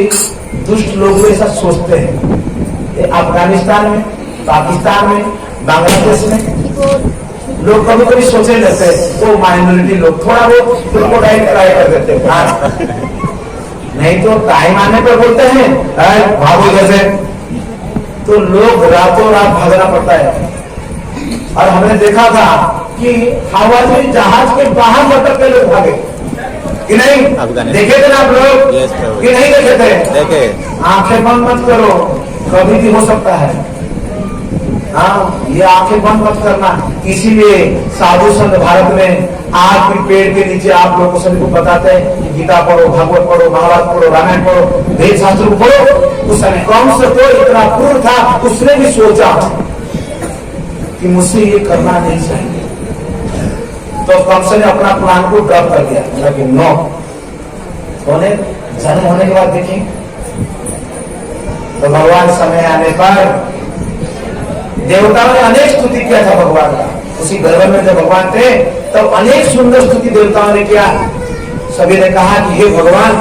दुष्ट लोग ऐसा सोचते हैं। ये अफगानिस्तान में, पाकिस्तान में, बांग्लादेश में लोग कभी कभी सोचने लगते हैं, वो माइनॉरिटी लोग थोड़ा वो क्रोकोडाइल ट्राई कर देते हैं, नहीं तो टाइम आने पर बोलते हैं भागो जैसे, तो लोग रातों रात भागना पड़ता है। और हमने देखा था कि हवाई जहाज के बाहर लटक के लोग भागे कि नहीं, देखे थे ना आप लोग कि नहीं देखे थे? देखे। आंखें बंद मत करो, कभी भी हो सकता है। हाँ, ये आंखें बंद मत करना। इसीलिए साधु संत भारत में आग के पेड़ के नीचे आप लोगों सभी को बताते हैं कि गीता पढ़ो, भागवत पढ़ो, महाभारत पढ़ो, रामायण पढ़ो, वेद शास्त्र को पढ़ो। उस समय कंस तो इतना क्रूर था, उसने भी सोचा कि मुझसे ये करना नहीं चाहिए, तो कंस ने अपना प्लान को ड्रॉप कर दिया, लेकिन नो होने जन्म होने के बाद देखें तो भगवान समय आने पर देवताओं ने अनेक स्तुति किया था भगवान का। उसी गर्भ में जब भगवान थे तब तो अनेक सुंदर स्तुति देवताओं ने किया। सभी ने कहा कि हे भगवान,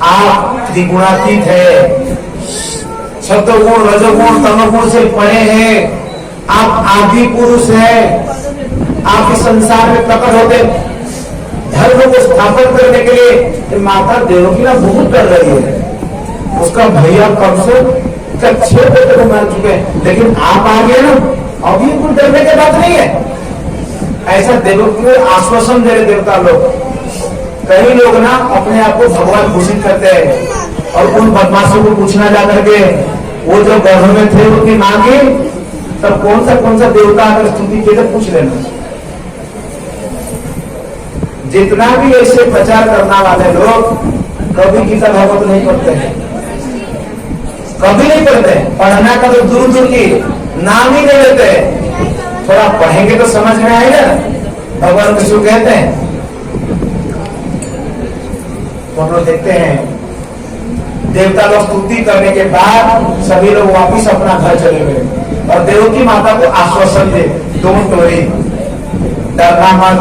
आप त्रिगुणातीत है, सत्वगुण, रजोगुण, तमोगुण से परे हैं, आप आदि पुरुष हैं, आप इस संसार में प्रकट होते धर्म को स्थापन करने के लिए। माता देवकी ना बहुत डर रही है, उसका भैया कंस 6 बेटे को मार चुके हैं, लेकिन आप आ गए ना, अभी कुछ डरने की बात नहीं है। ऐसा देवकी को आश्वासन दे रहे देवता लोग। कई लोग ना अपने आप को भगवान घोषित करते हैं, और उन बदमाशों को पूछना जाकर के वो जो गर्भ में थे उनकी मांगी, तब कौन सा देवता अगर स्तुति किए तो पूछ लेना। जितना भी ऐसे प्रचार करने वाले लोग कभी गीता भागवत नहीं पढ़ते हैं, कभी नहीं पढ़ते। पढ़ना का तो दूर दूर की नाम ही नहीं लेते। थोड़ा पढ़ेंगे तो समझ में आएगा भगवान किसको कहते हैं। तो हम लोग देखते हैं देवता लोग स्तुति करने के बाद सभी लोग वापिस अपना घर चले गए, और देवकी माता को आश्वासन दे, डोंट वरी, डरना मत।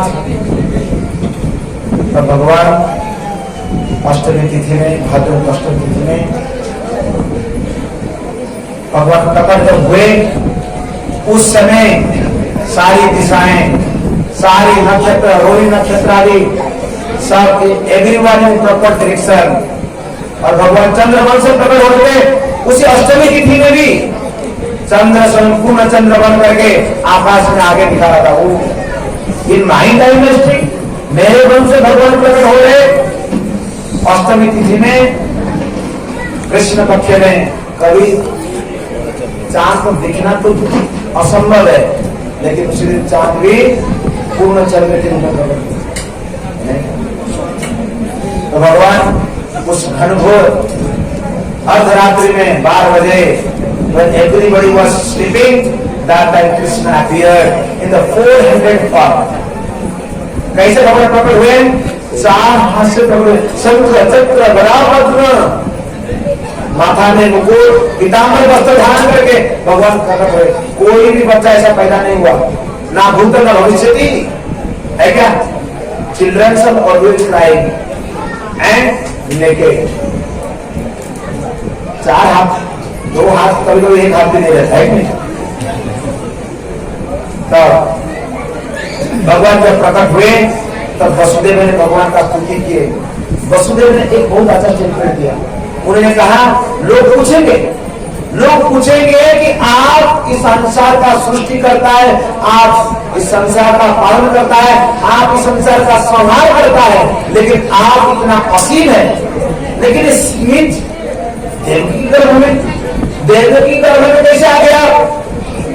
तो भगवान अष्टमी तिथि में, भाद्रपद अष्टमी तिथि में भगवान प्रकट जब हुए, उस समय सारी दिशाएं, सारी नक्षत्र, रोहिणी नक्षत्र आदि सब एवरीवन इन प्रॉपर डायरेक्शन, और भगवान चंद्रमन से प्रकट होते। उसी अष्टमी तिथि में भी चंद्र संपूर्ण चंद्र बन करके आकाश में आगे दिखा रहा था। वो इन माई डायनेस्टी मेरे वंश से भगवान प्रकट हो रहे। अष्टमी तिथि में कृष्ण पक्ष में कभी चांद को दिखना तो असंभव है, लेकिन उसी दिन चांद भी पूर्ण चंद्र के रूप में प्रकट। तो भगवान उस घनघोर अर्धरात्रि में 12 बजे, when everybody was sleeping, that time Krishna appeared in the 400 form. कैसे भगवान प्रकट हुए? 4 हाथ से प्रकट हुए, शंख चक्र गदा पद्म, माथा में मुकुट, पीताम्बर वस्त्र धारण करके भगवान प्रकट हुए। कोई भी बच्चा ऐसा पैदा नहीं हुआ, ना भूत ना भविष्य है क्या? चिल्ड्रन सब ऑलवेज क्राइंग एंड नेकेड। 4 हाथ, 2 हाथ, कभी कभी 1 हाथ भी नहीं रहता है। तो भगवान जब प्रकट हुए तब वसुदेव ने भगवान का स्तुति किए। वसुदेव ने एक बहुत अच्छा स्टेटमेंट दिया। उन्होंने कहा लोग पूछेंगे कि आप इस संसार का सृष्टि करता है, आप इस संसार का पालन करता है, आप इस संसार का संहार करता है, लेकिन आप इतना असीम है, लेकिन इस बीच देवकी गर्भ में कैसे आ गया?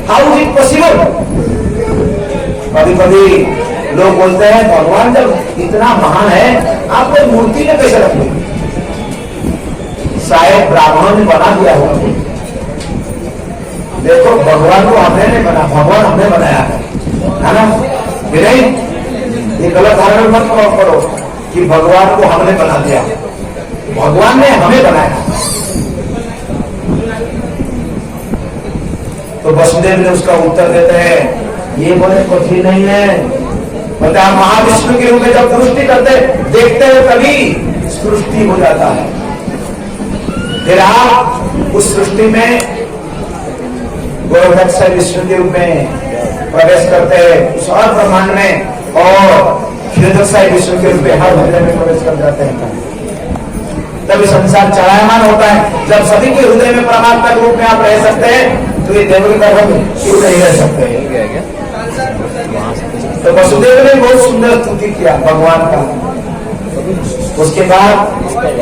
How is it possible? कभी कभी लोग लोग बोलते हैं भगवान जब इतना महान है आप कोई मूर्ति में कैसे रख लेंगे? शायद ब्राह्मणों ने बना दिया होगा। देखो भगवान को हमने नहीं बना, भगवान हमने बनाया है ना? नहीं, ये गलत धारणा मत करो कि भगवान को हमने बना दिया। भगवान ने हमें बनाया। तो वसुदेव ने उसका उत्तर देते हैं ये बड़े कठिन नहीं है। बता महाविष्णु के रूप में जब सृष्टि करते देखते हो तभी सृष्टि हो जाता है। फिर आप उस सृष्टि में गोरखनाथ विष्णु के रूप में प्रवेश करते हैं उस और ब्रह्मांड में और क्षीरसाई विष्णु के रूप में हर हृदय में प्रवेश कर जाते हैं। तभी संसार चलायमान होता है। जब सभी के हृदय में परमात्मा के रूप में आप रह सकते हैं तो ये देवों का हम क्यों नहीं रह सकते? तो वसुदेव ने बहुत सुंदर स्तुति किया भगवान का। उसके बाद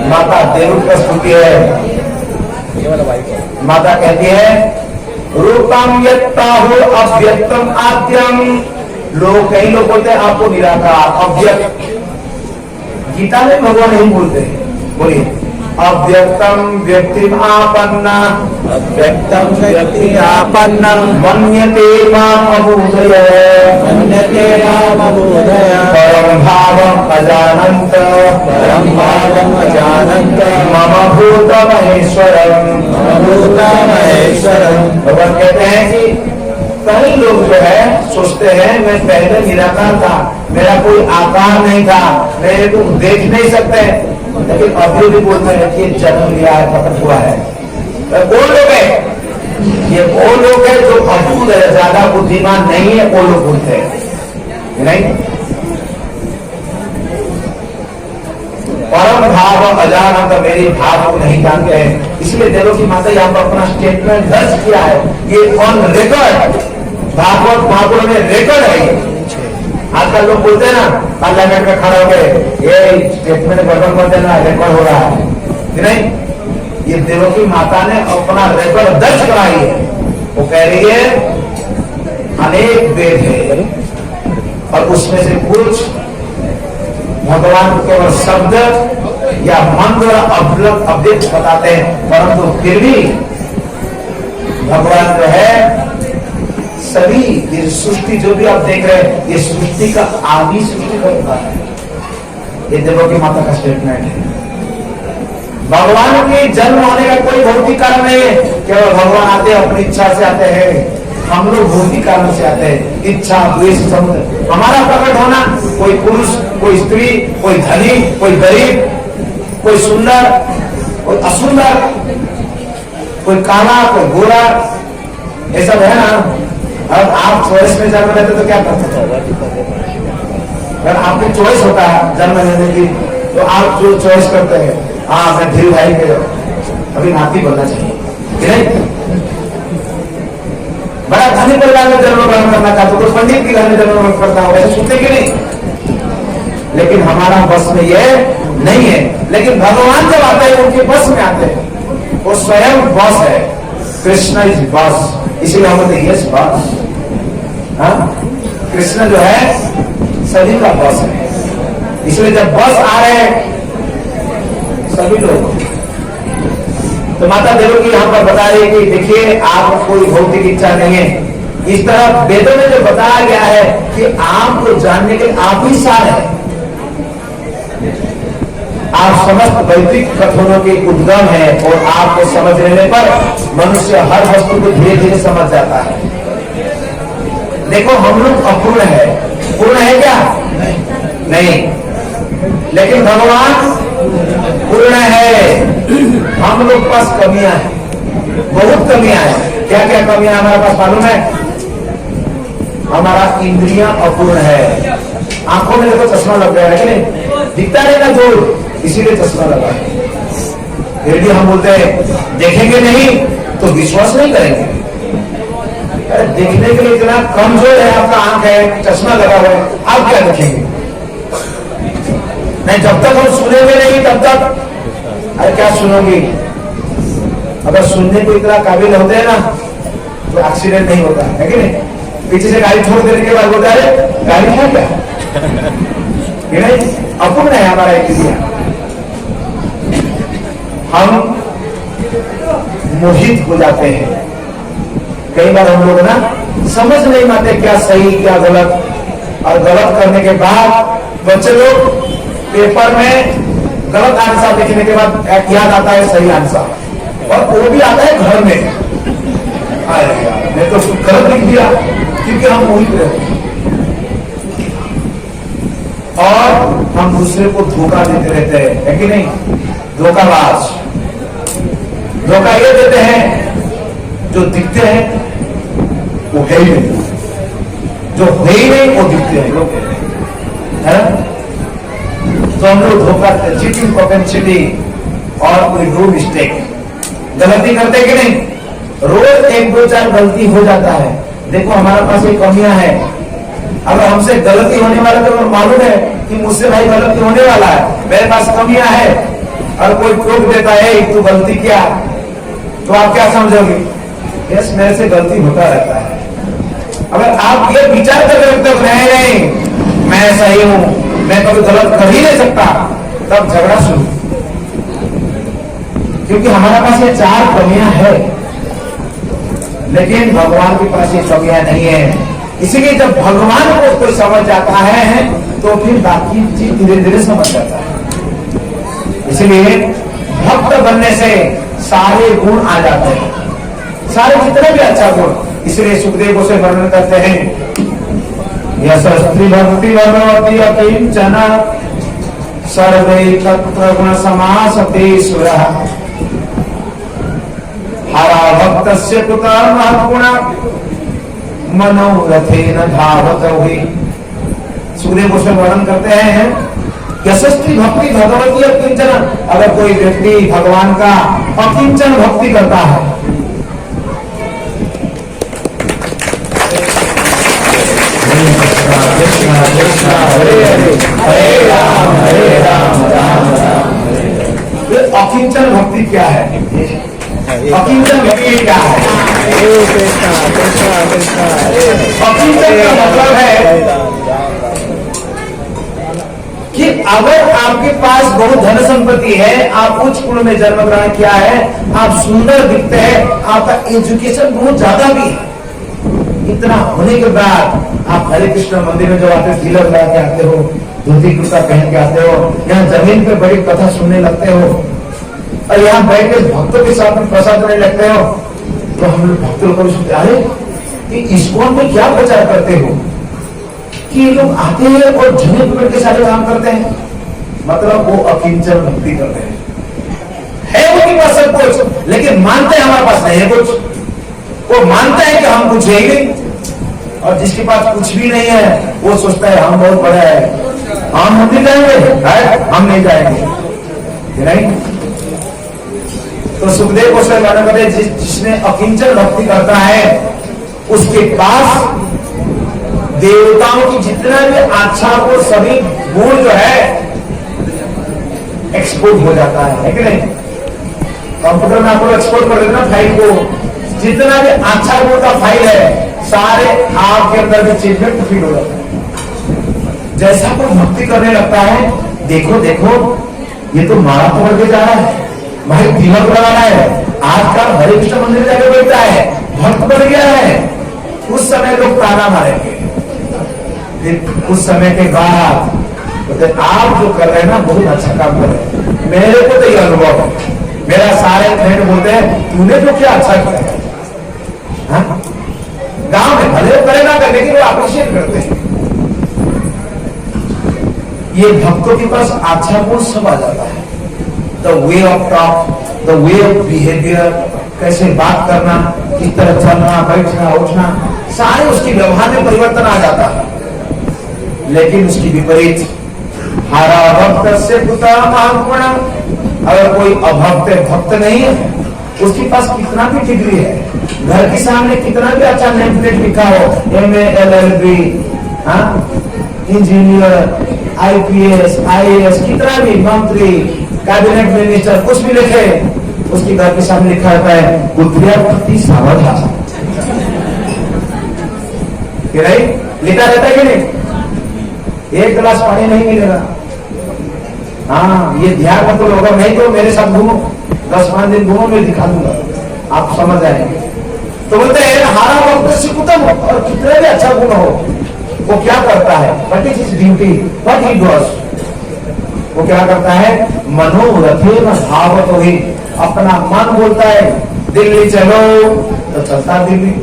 माता देवकी का स्तुति है। माता कहती है रूपम यत्ताहु अव्यक्तम आद्यम। लोग कई लोग बोलते हैं आपको निराकार अव्यक्त। गीता में भगवान नहीं बोलते हैं। बोलिए अव्यक्तम व्यक्ति आपन्ना अव्यक्तम व्यक्ति आपन्न मन्यते माम अबूधय मन्यते माम अबूधय परम भावम अजानंत परम भावम अजानन्त मम भूत महेश्वरम भूत महेश्वरम। भगवान कहते हैं कि कई लोग जो है सोचते हैं मैं पहले निराकार था, मेरा कोई आकार नहीं था, मेरे को देख नहीं सकते, लेकिन अभी भी बोलते हैं कि जन्म लिया है, प्रकट हुआ है। वो लोग है, ये वो लोग है जो अद्भुत है, ज्यादा बुद्धिमान नहीं है, वो लोग बोलते हैं नहीं। परम भाव अजानत मेरे भाव को नहीं जानते हैं। इसलिए देवों की माता यहाँ पर अपना स्टेटमेंट दर्ज किया है। ये ऑन रिकॉर्ड भागवत महापुर में रिकॉर्ड है। आजकल लोग बोलते हैं ना पार्लियामेंट में खड़ा हो गए ये स्टेटमेंट गड़बड़ कर देना, रिकॉर्ड हो रहा है नहीं। ये देवों की माता ने अपना रिकॉर्ड दर्ज कराई है। वो कह रही है अनेक वेद है और उसमें से कुछ भगवान को केवल शब्द या मंत्र अव्यक्त बताते हैं, परंतु फिर भी भगवान जो है सभी ये सृष्टि जो भी आप देख रहे हैं ये सृष्टि का आदि सृष्टि करता है। ये देवों की माता का स्टेटमेंट है। भगवान के जन्म होने का कोई भौतिक कारण नहीं है, केवल भगवान आते हैं अपनी इच्छा से आते हैं। हम लोग भौतिक कारण से आते हैं, इच्छा द्वेष समुद्र। हमारा प्रकट होना कोई पुरुष कोई स्त्री कोई धनी कोई गरीब कोई सुंदर कोई असुंदर कोई काला कोई गोरा ये सब है ना। अब आप चॉइस में जन्म लेते तो क्या करते हैं? अगर आपको चॉइस होता है जन्म लेने की तो आप जो चॉइस करते हैं हाँ मैं धीरे भाई के अभी नाती बनना चाहिए कि नहीं। बड़ा धनी परिवार में जन्म ग्रहण करना चाहते तो पंडित के घर में जन्म ग्रहण करता होगा, ऐसे सुनते कि नहीं। लेकिन हमारा बस में ये नहीं है। लेकिन भगवान जब आते हैं उनके बस में आते हैं, वो स्वयं बस है। कृष्ण इज बस, इसीलिए हम बोलते यस बस। कृष्ण जो है सभी का बस है। इसलिए जब बस आ रहे हैं सभी लोग तो माता देवों की यहाँ पर बता रही है कि देखिए आपको कोई भौतिक इच्छा नहीं है। इस तरह वेदों में जो बताया गया है कि आपको जानने के आप ही सार है। आप समस्त वैदिक कथनों के उद्गम है और आपको समझ लेने पर मनुष्य हर वस्तु को धीरे धीरे समझ जाता है। देखो हम लोग अपूर्ण है, पूर्ण है क्या? नहीं। लेकिन भगवान पूर्ण है। हम लोग पास कमियां हैं, बहुत कमियां हैं। क्या क्या कमियां हमारे पास मालूम है? हमारा इंद्रियां अपूर्ण है। आंखों में देखो चश्मा लग गया है कि नहीं, दिखता नहीं ना दूर, इसीलिए चश्मा लगा है। फिर भी हम बोलते हैं देखेंगे नहीं तो विश्वास नहीं करेंगे। अरे देखने के लिए इतना कमजोर है आपका आंख है, चश्मा लगा हुआ है, आप क्या देखेंगे? नहीं, जब तक हम सुनेंगे नहीं तब तक अरे क्या सुनोगी? अगर सुनने को इतना काबिल होते हैं ना तो एक्सीडेंट नहीं होता है कि नहीं। पीछे से गाड़ी छोड़ देने के बाद बोलता है गाड़ी है क्या? ये नहीं अपूर्ण है हमारा इंद्रिया। हम मोहित हो जाते हैं। कई बार हम लोग ना समझ नहीं पाते क्या सही क्या गलत, और गलत करने के बाद बच्चे लोग पेपर में गलत आंसर लिखने के बाद याद आता है सही आंसर, और वो भी आता है घर में। अरे यार मैं तो गलत लिख दिया, क्योंकि हम मोहित रहते हैं और हम दूसरे को धोखा देते रहते हैं, है कि नहीं? धोखाबाज। धोखा ये देते हैं जो दिखते हैं वो है ही नहीं, जो है ही नहीं वो दिखते हैं लोग, है ना? तो हम लोग धोखा, चीटिंग प्रोपेंसिटी और कोई डू मिस्टेक, गलती करते कि नहीं? रोज 1-2-4 गलती हो जाता है। देखो हमारे पास एक कमियां है, अगर हमसे गलती होने वाला तो मालूम है कि मुझसे भाई गलती होने वाला है, मेरे पास कमियां है, और कोई टोक देता है तू गलती किया, तो आप क्या समझोगे? यस मेरे से गलती होता रहता है। अगर आप ये विचार कर रखते हो नहीं मैं सही हूं, मैं कभी गलत कर ही नहीं सकता, तब झगड़ा शुरू। क्योंकि हमारे पास ये 4 कमियां है, लेकिन भगवान के पास ये कमियां नहीं है। इसीलिए जब भगवान को कोई समझ जाता है तो फिर बाकी चीज धीरे धीरे समझ जाता है। इसलिए भक्त बनने से सारे गुण आ जाते हैं, सारे जितने भी अच्छा गुण। इसलिए सुखदेव उसे वर्णन करते हैं, यशस्त्री भक्ति भगवती अकिंचन सर्वे तत्र गुण समासते सुरः हरा भक्तस्य कुतः महत्गुण मनोरथेन धावत हुई। सुखदेव उसे वर्णन करते हैं, यशस्वी भक्ति भगवती अकिंचन, अगर कोई व्यक्ति भगवान का अकिंचन भक्ति करता है, हरे राम राम राम अकिंचन भक्ति क्या है? अकिंचन भक्ति क्या है? अकिंचन का मतलब है कि अगर आपके पास बहुत धन संपत्ति है, आप उच्च कुल में जन्म ग्रहण किया है, आप सुंदर दिखते हैं, आपका एजुकेशन बहुत ज्यादा भी है, इतना होने के बाद आप हरे कृष्ण मंदिर में जो आते हो, तिलक लगा के आते हो, धोती कुर्ता पहन के आते हो, यहाँ जमीन पे बड़ी कथा सुनने लगते हो, और यहाँ बैठ के भक्तों के साथ में प्रसाद करने लगते हो, तो हम लोग भक्तों को सोचते, अरे कि इस्कॉन में क्या प्रचार करते हो कि ये लोग आते हैं और झूठे पकड़ के सारे काम करते हैं? मतलब वो अकिंचन भक्ति करते हैं, है उनके पास सब कुछ, लेकिन मानते हैं हमारे पास नहीं है कुछ। वो मानता है कि हम कुछ है ही नहीं, और जिसके पास कुछ भी नहीं है वो सोचता है हम बहुत बड़ा है, हम नहीं जाएंगे, हम नहीं जाएंगे, नहीं। तो सुखदेव गोस्वामी वर्णन करते हैं, जिसने अकिंचन भक्ति करता है उसके पास देवताओं की जितना भी अच्छा वो सभी गुण जो है एक्सपोर्ट हो जाता है कि नहीं? कंप्यूटर में आपको एक्सपोर्ट कर देना फाइल को, जितना भी अच्छा गुण का फाइल है सारे आपके अंदर भी चीज में फिट हो जाता है। जैसा कोई भक्ति करने लगता है, देखो देखो ये तो माला पकड़ के जा रहा है, भाई तिलक लगाना है, आजकल हरे कृष्ण मंदिर जाकर बैठता है, भक्त बन गया है, उस समय लोग ताना मारेंगे। फिर कुछ समय के बाद तो आप जो कर रहे हैं ना बहुत अच्छा काम कर रहे हैं। मेरे को तो ये अनुभव है, मेरा सारे फ्रेंड बोलते हैं तूने तो क्या अच्छा किया। गांव में भले करे ना कर, लेकिन वो अप्रिशिएट करते हैं। ये भक्तों के पास अच्छा गुण सब आ जाता है, the way of talk, the way of behaviour, कैसे बात करना, किस तरह चलना बैठना उठना, सारे उसके व्यवहार में परिवर्तन आ जाता है। लेकिन उसकी विपरीत हरा भक्त से अगर कोई अभक्त भक्त नहीं है, उसके पास कितना भी डिग्री है, घर के सामने कितना भी अच्छा नेम प्लेट लिखा हो, MA LLB, engineer, IPS IAS, कितना भी मंत्री, कैबिनेट मिनिस्टर, कुछ भी लिखे, उसके घर के सामने लिखा होता है बुद्धियापति सावधान, लिखा रहता है कि नहीं? एक गिलास पानी नहीं मिलेगा। हाँ, ये ध्यान रखो लोग, नहीं तो मेरे साथ घूमो, 10-5 दिन घूमो, मैं दिखा दूंगा, आप समझ आएंगे। तो बोलते हैं हारा वक्त से उत्तम हो और कितने भी अच्छा गुण हो, वो क्या करता है, what is his duty, what he does, वो क्या करता है, मनोरथे न भावत हो ही, अपना मन बोलता है दिल्ली चलो तो चलता है दिल्ली,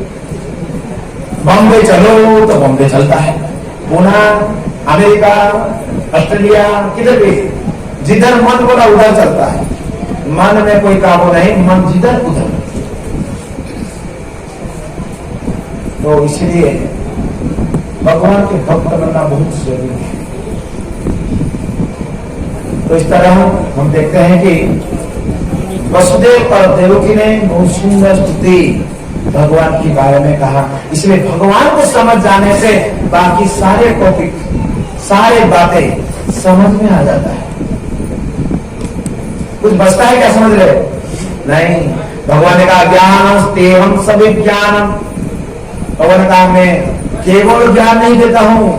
बॉम्बे चलो तो बॉम्बे चलता है, पुणे, अमेरिका, ऑस्ट्रेलिया, किधर भी जिधर मन बोला उधर चलता है, मन में कोई काबू नहीं, मन जिधर उधर। तो इसलिए भगवान के भक्त बनना बहुत जरूरी है। तो इस तरह हम देखते हैं कि वसुदेव और देवकी ने बहुत सुंदर स्तुति भगवान के बारे में कहा। इसलिए भगवान को समझ जाने से बाकी सारे टॉपिक, सारे बातें समझ में आ जाता है। कुछ बचता है क्या, समझ रहे? नहीं। भगवान ने कहा ज्ञान तेवं सभी ज्ञानम, भगवान कहा मैं केवल ज्ञान नहीं देता हूं,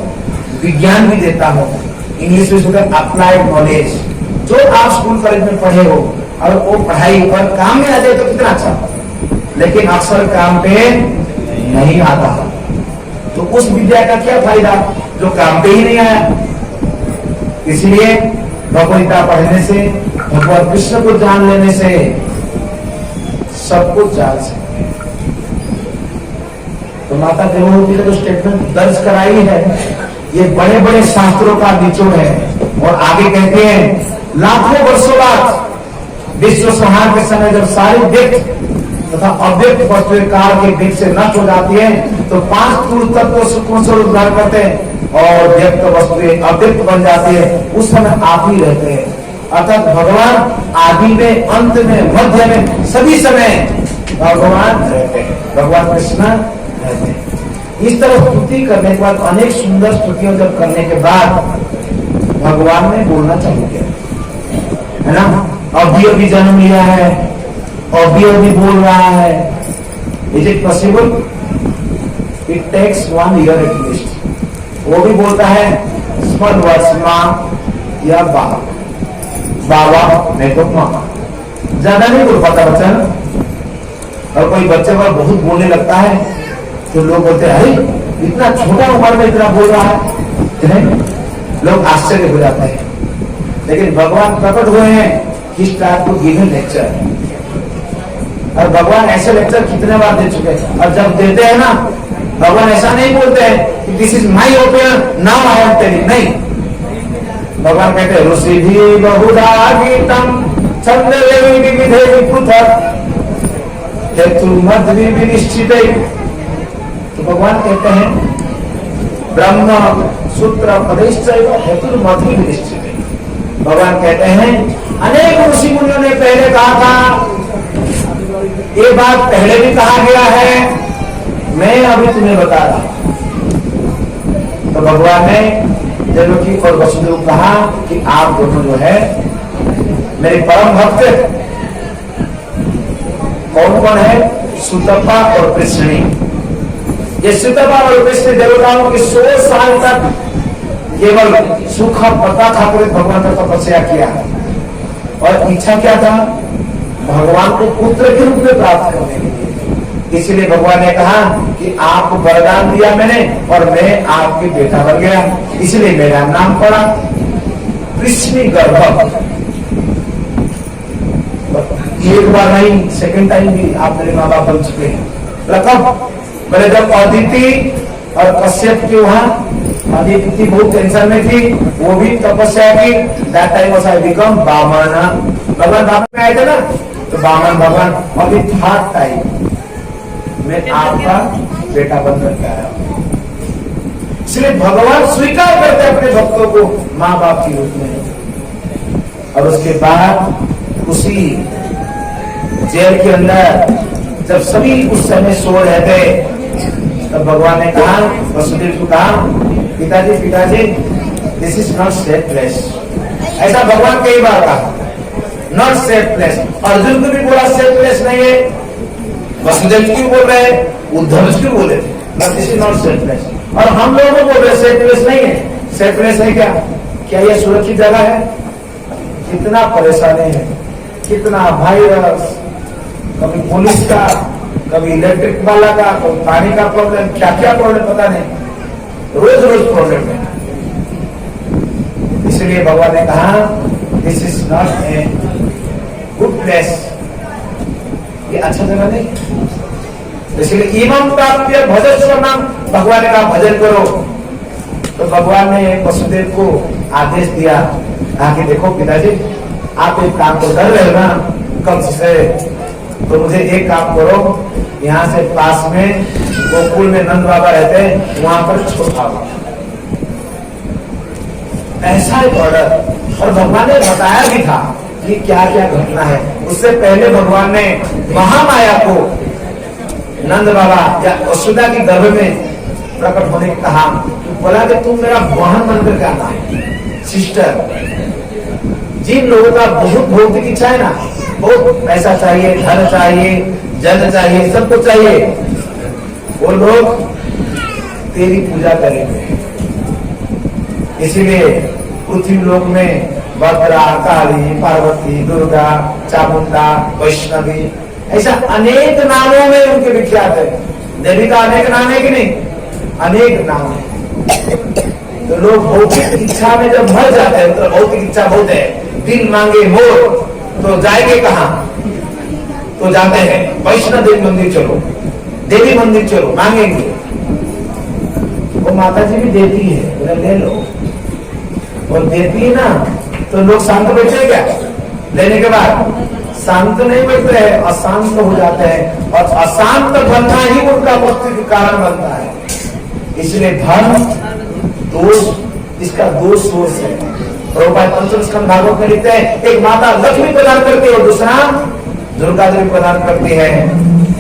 विज्ञान भी देता हूं। इंग्लिश में अप्लाइड नॉलेज, जो आप स्कूल कॉलेज में पढ़े हो और वो पढ़ाई पर काम में आ जाए तो कितना अच्छा, लेकिन अक्सर काम पे नहीं आता, तो उस विद्या का क्या फायदा जो काम पे ही नहीं आया। इसलिए भगवद्गीता पढ़ने से, भगवान कृष्ण को जान लेने से सब कुछ जान सकते। तो माता देवहूति ने जो स्टेटमेंट दर्ज कराई है, ये बड़े बड़े शास्त्रों का निचोड़ है। और आगे कहते हैं लाखों वर्षों बाद विश्व संहार के समय जब सारी व्यक्त तथा अव्यक्त वस्तुएं काल के बीच से नष्ट हो जाती है, तो 5 स्थूल तत्व सुखों से उद्धार करते हैं और व्यक्त वस्तुएं अव्यक्त बन जाती है, उस समय आप ही रहते हैं। अर्थात भगवान आदि में, अंत में, मध्य में, सभी समय भगवान रहते हैं, भगवान कृष्ण रहते हैं। इस तरह स्तुति करने के बाद, अनेक सुंदर स्तुतियों जब करने के बाद भगवान ने बोलना चालू किया, है ना। अभी जन्म लिया है, अभी बोल रहा है। Is it possible? It takes 1 year at least. वो भी बोलता है स्मृत वर्ष माँ या बाबा, बाबा नहीं तो माँ, ज्यादा नहीं बोल पाता बच्चा ना। और कोई बच्चे पर बहुत बोलने लगता है तो लोग बोलते हैं अरे इतना छोटा उम्र में इतना बोल रहा है, लोग आश्चर्य हो जाते हैं। लेकिन भगवान प्रकट हुए हैं कि स्टार्ट टू गिव लेक्चर, और भगवान ऐसे लेक्चर कितने बार दे चुके हैं। और जब देते हैं ना, भगवान ऐसा नहीं बोलते हैं कि this is my opinion, now I am telling, नहीं। भगवान कहते हैं ऋषि भी बहुधा गीतम छंद विविधे पृथक हेतु मध्य विनिश्चित। तो भगवान कहते हैं ब्रह्म सूत्र उपदेश हेतु मध्य विनिश्चित। भगवान कहते हैं अनेक ऋषि मुनियों ने पहले कहा था, ये बात पहले भी कहा गया है, मैं अभी तुम्हें बता रहा। तो भगवान ने देवकी और वसुदेव को कहा कि आप दोनों जो है मेरे परम भक्त, कौन कौन है, सुतपा और कृष्णी। ये सुतपा और कृष्ण देवताओं की 100 साल तक केवल सूखा पत्ता खाकर भगवान का तपस्या किया, और इच्छा क्या था, भगवान को पुत्र के रूप में प्राप्त करने के लिए। इसलिए भगवान ने कहा कि आपको वरदान दिया मैंने, और मैं आपके बेटा बन गया, इसलिए मेरा नाम पड़ा कृष्ण गर्भ। एक बार नहीं, सेकंड टाइम भी आप मेरे माँ बाप बन चुके हैं। प्रथम मैंने जब अदिति और कश्यप की वहां, अदिति बहुत टेंशन में थी, वो भी तपस्या की, that time was I become बामना। भगवान बामन में आए थे ना, तो बामन भगवान अभी थर्ड टाइम मैं आपका बेटा बनकर के आया। इसलिए भगवान स्वीकार करते अपने भक्तों को माँ बाप के रूप में। और उसके बाद उसी जेल के अंदर जब सभी उस समय सो रहे थे, तब भगवान ने कहा, वसुदेव को कहा, पिताजी पिताजी this is not safe place. ऐसा भगवान कई बार कहा, नॉट सेफ प्लेस। अर्जुन को भी बोला सेफ प्लेस नहीं है, वसुदेव क्यों बोल रहे हैं, उद्धव क्यों बोले थे, this is not safe place. और हम लोगों को बोल रहे सेफ प्लेस नहीं है, सेफनेस है क्या? क्या ये सुरक्षित जगह है? कितना परेशानी है, कितना वायरस, कभी पुलिस का, कभी इलेक्ट्रिक वाला का, कभी पानी का प्रॉब्लम, क्या क्या प्रॉब्लम पता नहीं, रोज रोज प्रॉब्लम है। इसलिए भगवान ने कहा this is not a good place, ये अच्छा जगह नहीं। इसलिए इमं प्राप्य भजस्व नाम, भगवान ने कहा भजन करो। तो भगवान ने वसुदेव को आदेश दिया, कहा कि देखो पिताजी आप एक काम तो कर रहे हो ना कब से, तो मुझे एक काम करो, यहाँ से पास में गोकुल में नंद बाबा रहते हैं, वहां पर छोड़ाओ। ऐसा एक ऑर्डर, और भगवान ने बताया भी था कि क्या क्या घटना है। उससे पहले भगवान ने महामाया को नंद बाबा या यशोदा की गर्भ में प्रकट होने को कहा, तो बोला कि तुम मेरा बहन बनकर के आना है, सिस्टर। जिन लोगों का बहुत भौतिक इच्छा है ना, बहुत पैसा चाहिए, धन चाहिए, जन चाहिए, सब कुछ चाहिए, वो लोग तेरी पूजा करेंगे। इसीलिए पृथ्वी लोक में भद्रा, काली, पार्वती, दुर्गा, चामुंडा, वैष्णवी, ऐसा अनेक नामों में उनके विख्यात है। देवी का अनेक नाम है कि नहीं? अनेक नाम है। तो लोग भौतिक इच्छा में जब मर जाते हैं, तो भौतिक इच्छा बहुत है, दिल मांगे मोर, तो जाएंगे कहाँ? तो जाते हैं वैष्णव देवी मंदिर, चलो देवी मंदिर चलो, मांगेंगे। वो माता जी भी देती है, बोला ले लो, और देती है ना, तो लोग शांत बैठे क्या? लेने के बाद शांत नहीं बैठते हैं, अशांत हो जाते हैं, और अशांत बनना ही उनका मुक्ति का कारण बनता है। इसलिए धर्म दोष, इसका दो सोर्स है। प्रभुपाद पंचम स्कंद भागवत में लिखते हैं, एक माता लक्ष्मी प्रदान करती है और दूसरा दुर्गा देवी प्रदान करती है।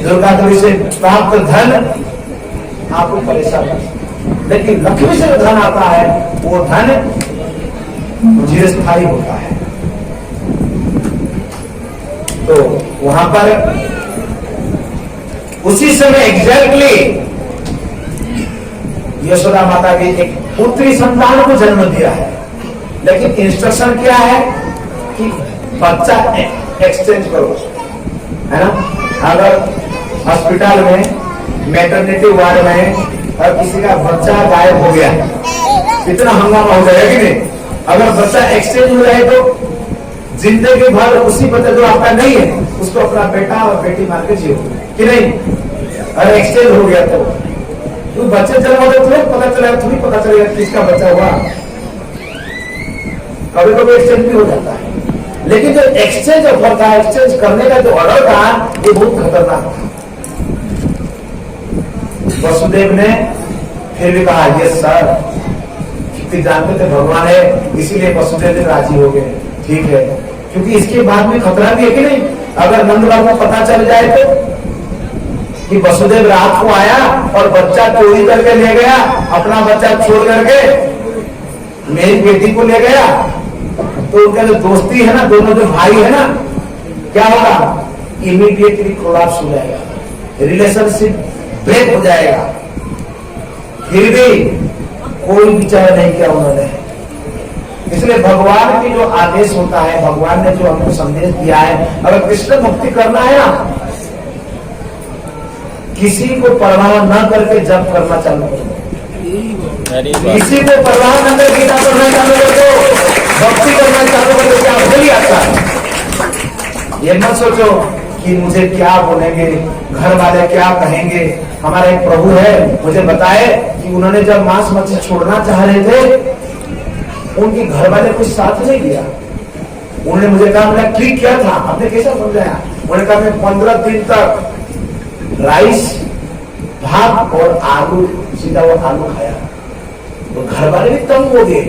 दुर्गा देवी से प्राप्त धन आपको परेशान कर, लेकिन लक्ष्मी से धन आता है, वो धन चिरस्थायी होता है। तो वहां पर उसी समय एग्जैक्टली यशोदा माता की एक पुत्री संतान को जन्म दिया है, लेकिन इंस्ट्रक्शन क्या है कि बच्चा एक्सचेंज करो, है ना। अगर हॉस्पिटल में, मैटरनिटी वार्ड में, और किसी का बच्चा गायब हो गया, कितना हंगामा हो जाएगा कि नहीं? अगर बच्चा एक्सचेंज हो जाए तो जिंदगी भर उसी बच्चा जो आपका नहीं है उसको अपना बेटा और बेटी मान के जियो कि नहीं। अगर एक्सचेंज हो गया तो बच्चे जन्म होते तुम्हें पता चलेगा, तुम्हें पता चलेगा किसका बच्चा हुआ। कभी कभी एक्सचेंज भी हो जाता है, लेकिन जो एक्सचेंज ऑफर था, एक्सचेंज करने का जो ऑर्डर था, ये बहुत खतरनाक था। वसुदेव ने फिर भी कहा यस सर, क्योंकि जानते थे भगवान है, इसीलिए वसुदेव ने राजी हो गए, ठीक है, क्योंकि इसके बाद में खतरा भी है कि नहीं। अगर नंद बाबू को पता चल जाए तो कि वसुदेव रात को आया और बच्चा चोरी करके ले गया, अपना बच्चा छोड़ करके मेरी बेटी को ले गया, तो उनका जो दोस्ती है ना, दोनों जो भाई है ना, क्या होगा? इमीडिएटली कोलैप्स हो जाएगा, रिलेशनशिप ब्रेक हो जाएगा। फिर भी कोई विचार नहीं किया उन्होंने। इसलिए भगवान की जो आदेश होता है, भगवान ने जो हमको संदेश दिया है, अगर कृष्ण मुक्ति करना है ना, किसी को परवाह न करके जप करना चालू करो, किसी को परवाह न करके गीता पढ़ना चालू कर दो, भक्ति करना चालू कर दो, क्या बोली आता है। ये मत सोचो कि मुझे क्या बोलेंगे, घर वाले क्या कहेंगे। हमारा एक प्रभु है, मुझे बताए कि उन्होंने जब मांस मछली छोड़ना चाह रहे थे, उनके घर वाले कुछ साथ नहीं दिया। उन्होंने मुझे कहा, मैंने क्लिक किया था, आपने कैसा समझाया? उन्होंने कहा मैं 15 दिन तक राइस, भात और आलू, सीधा वो आलू खाया। तो घर वाले भी तंग हो गए,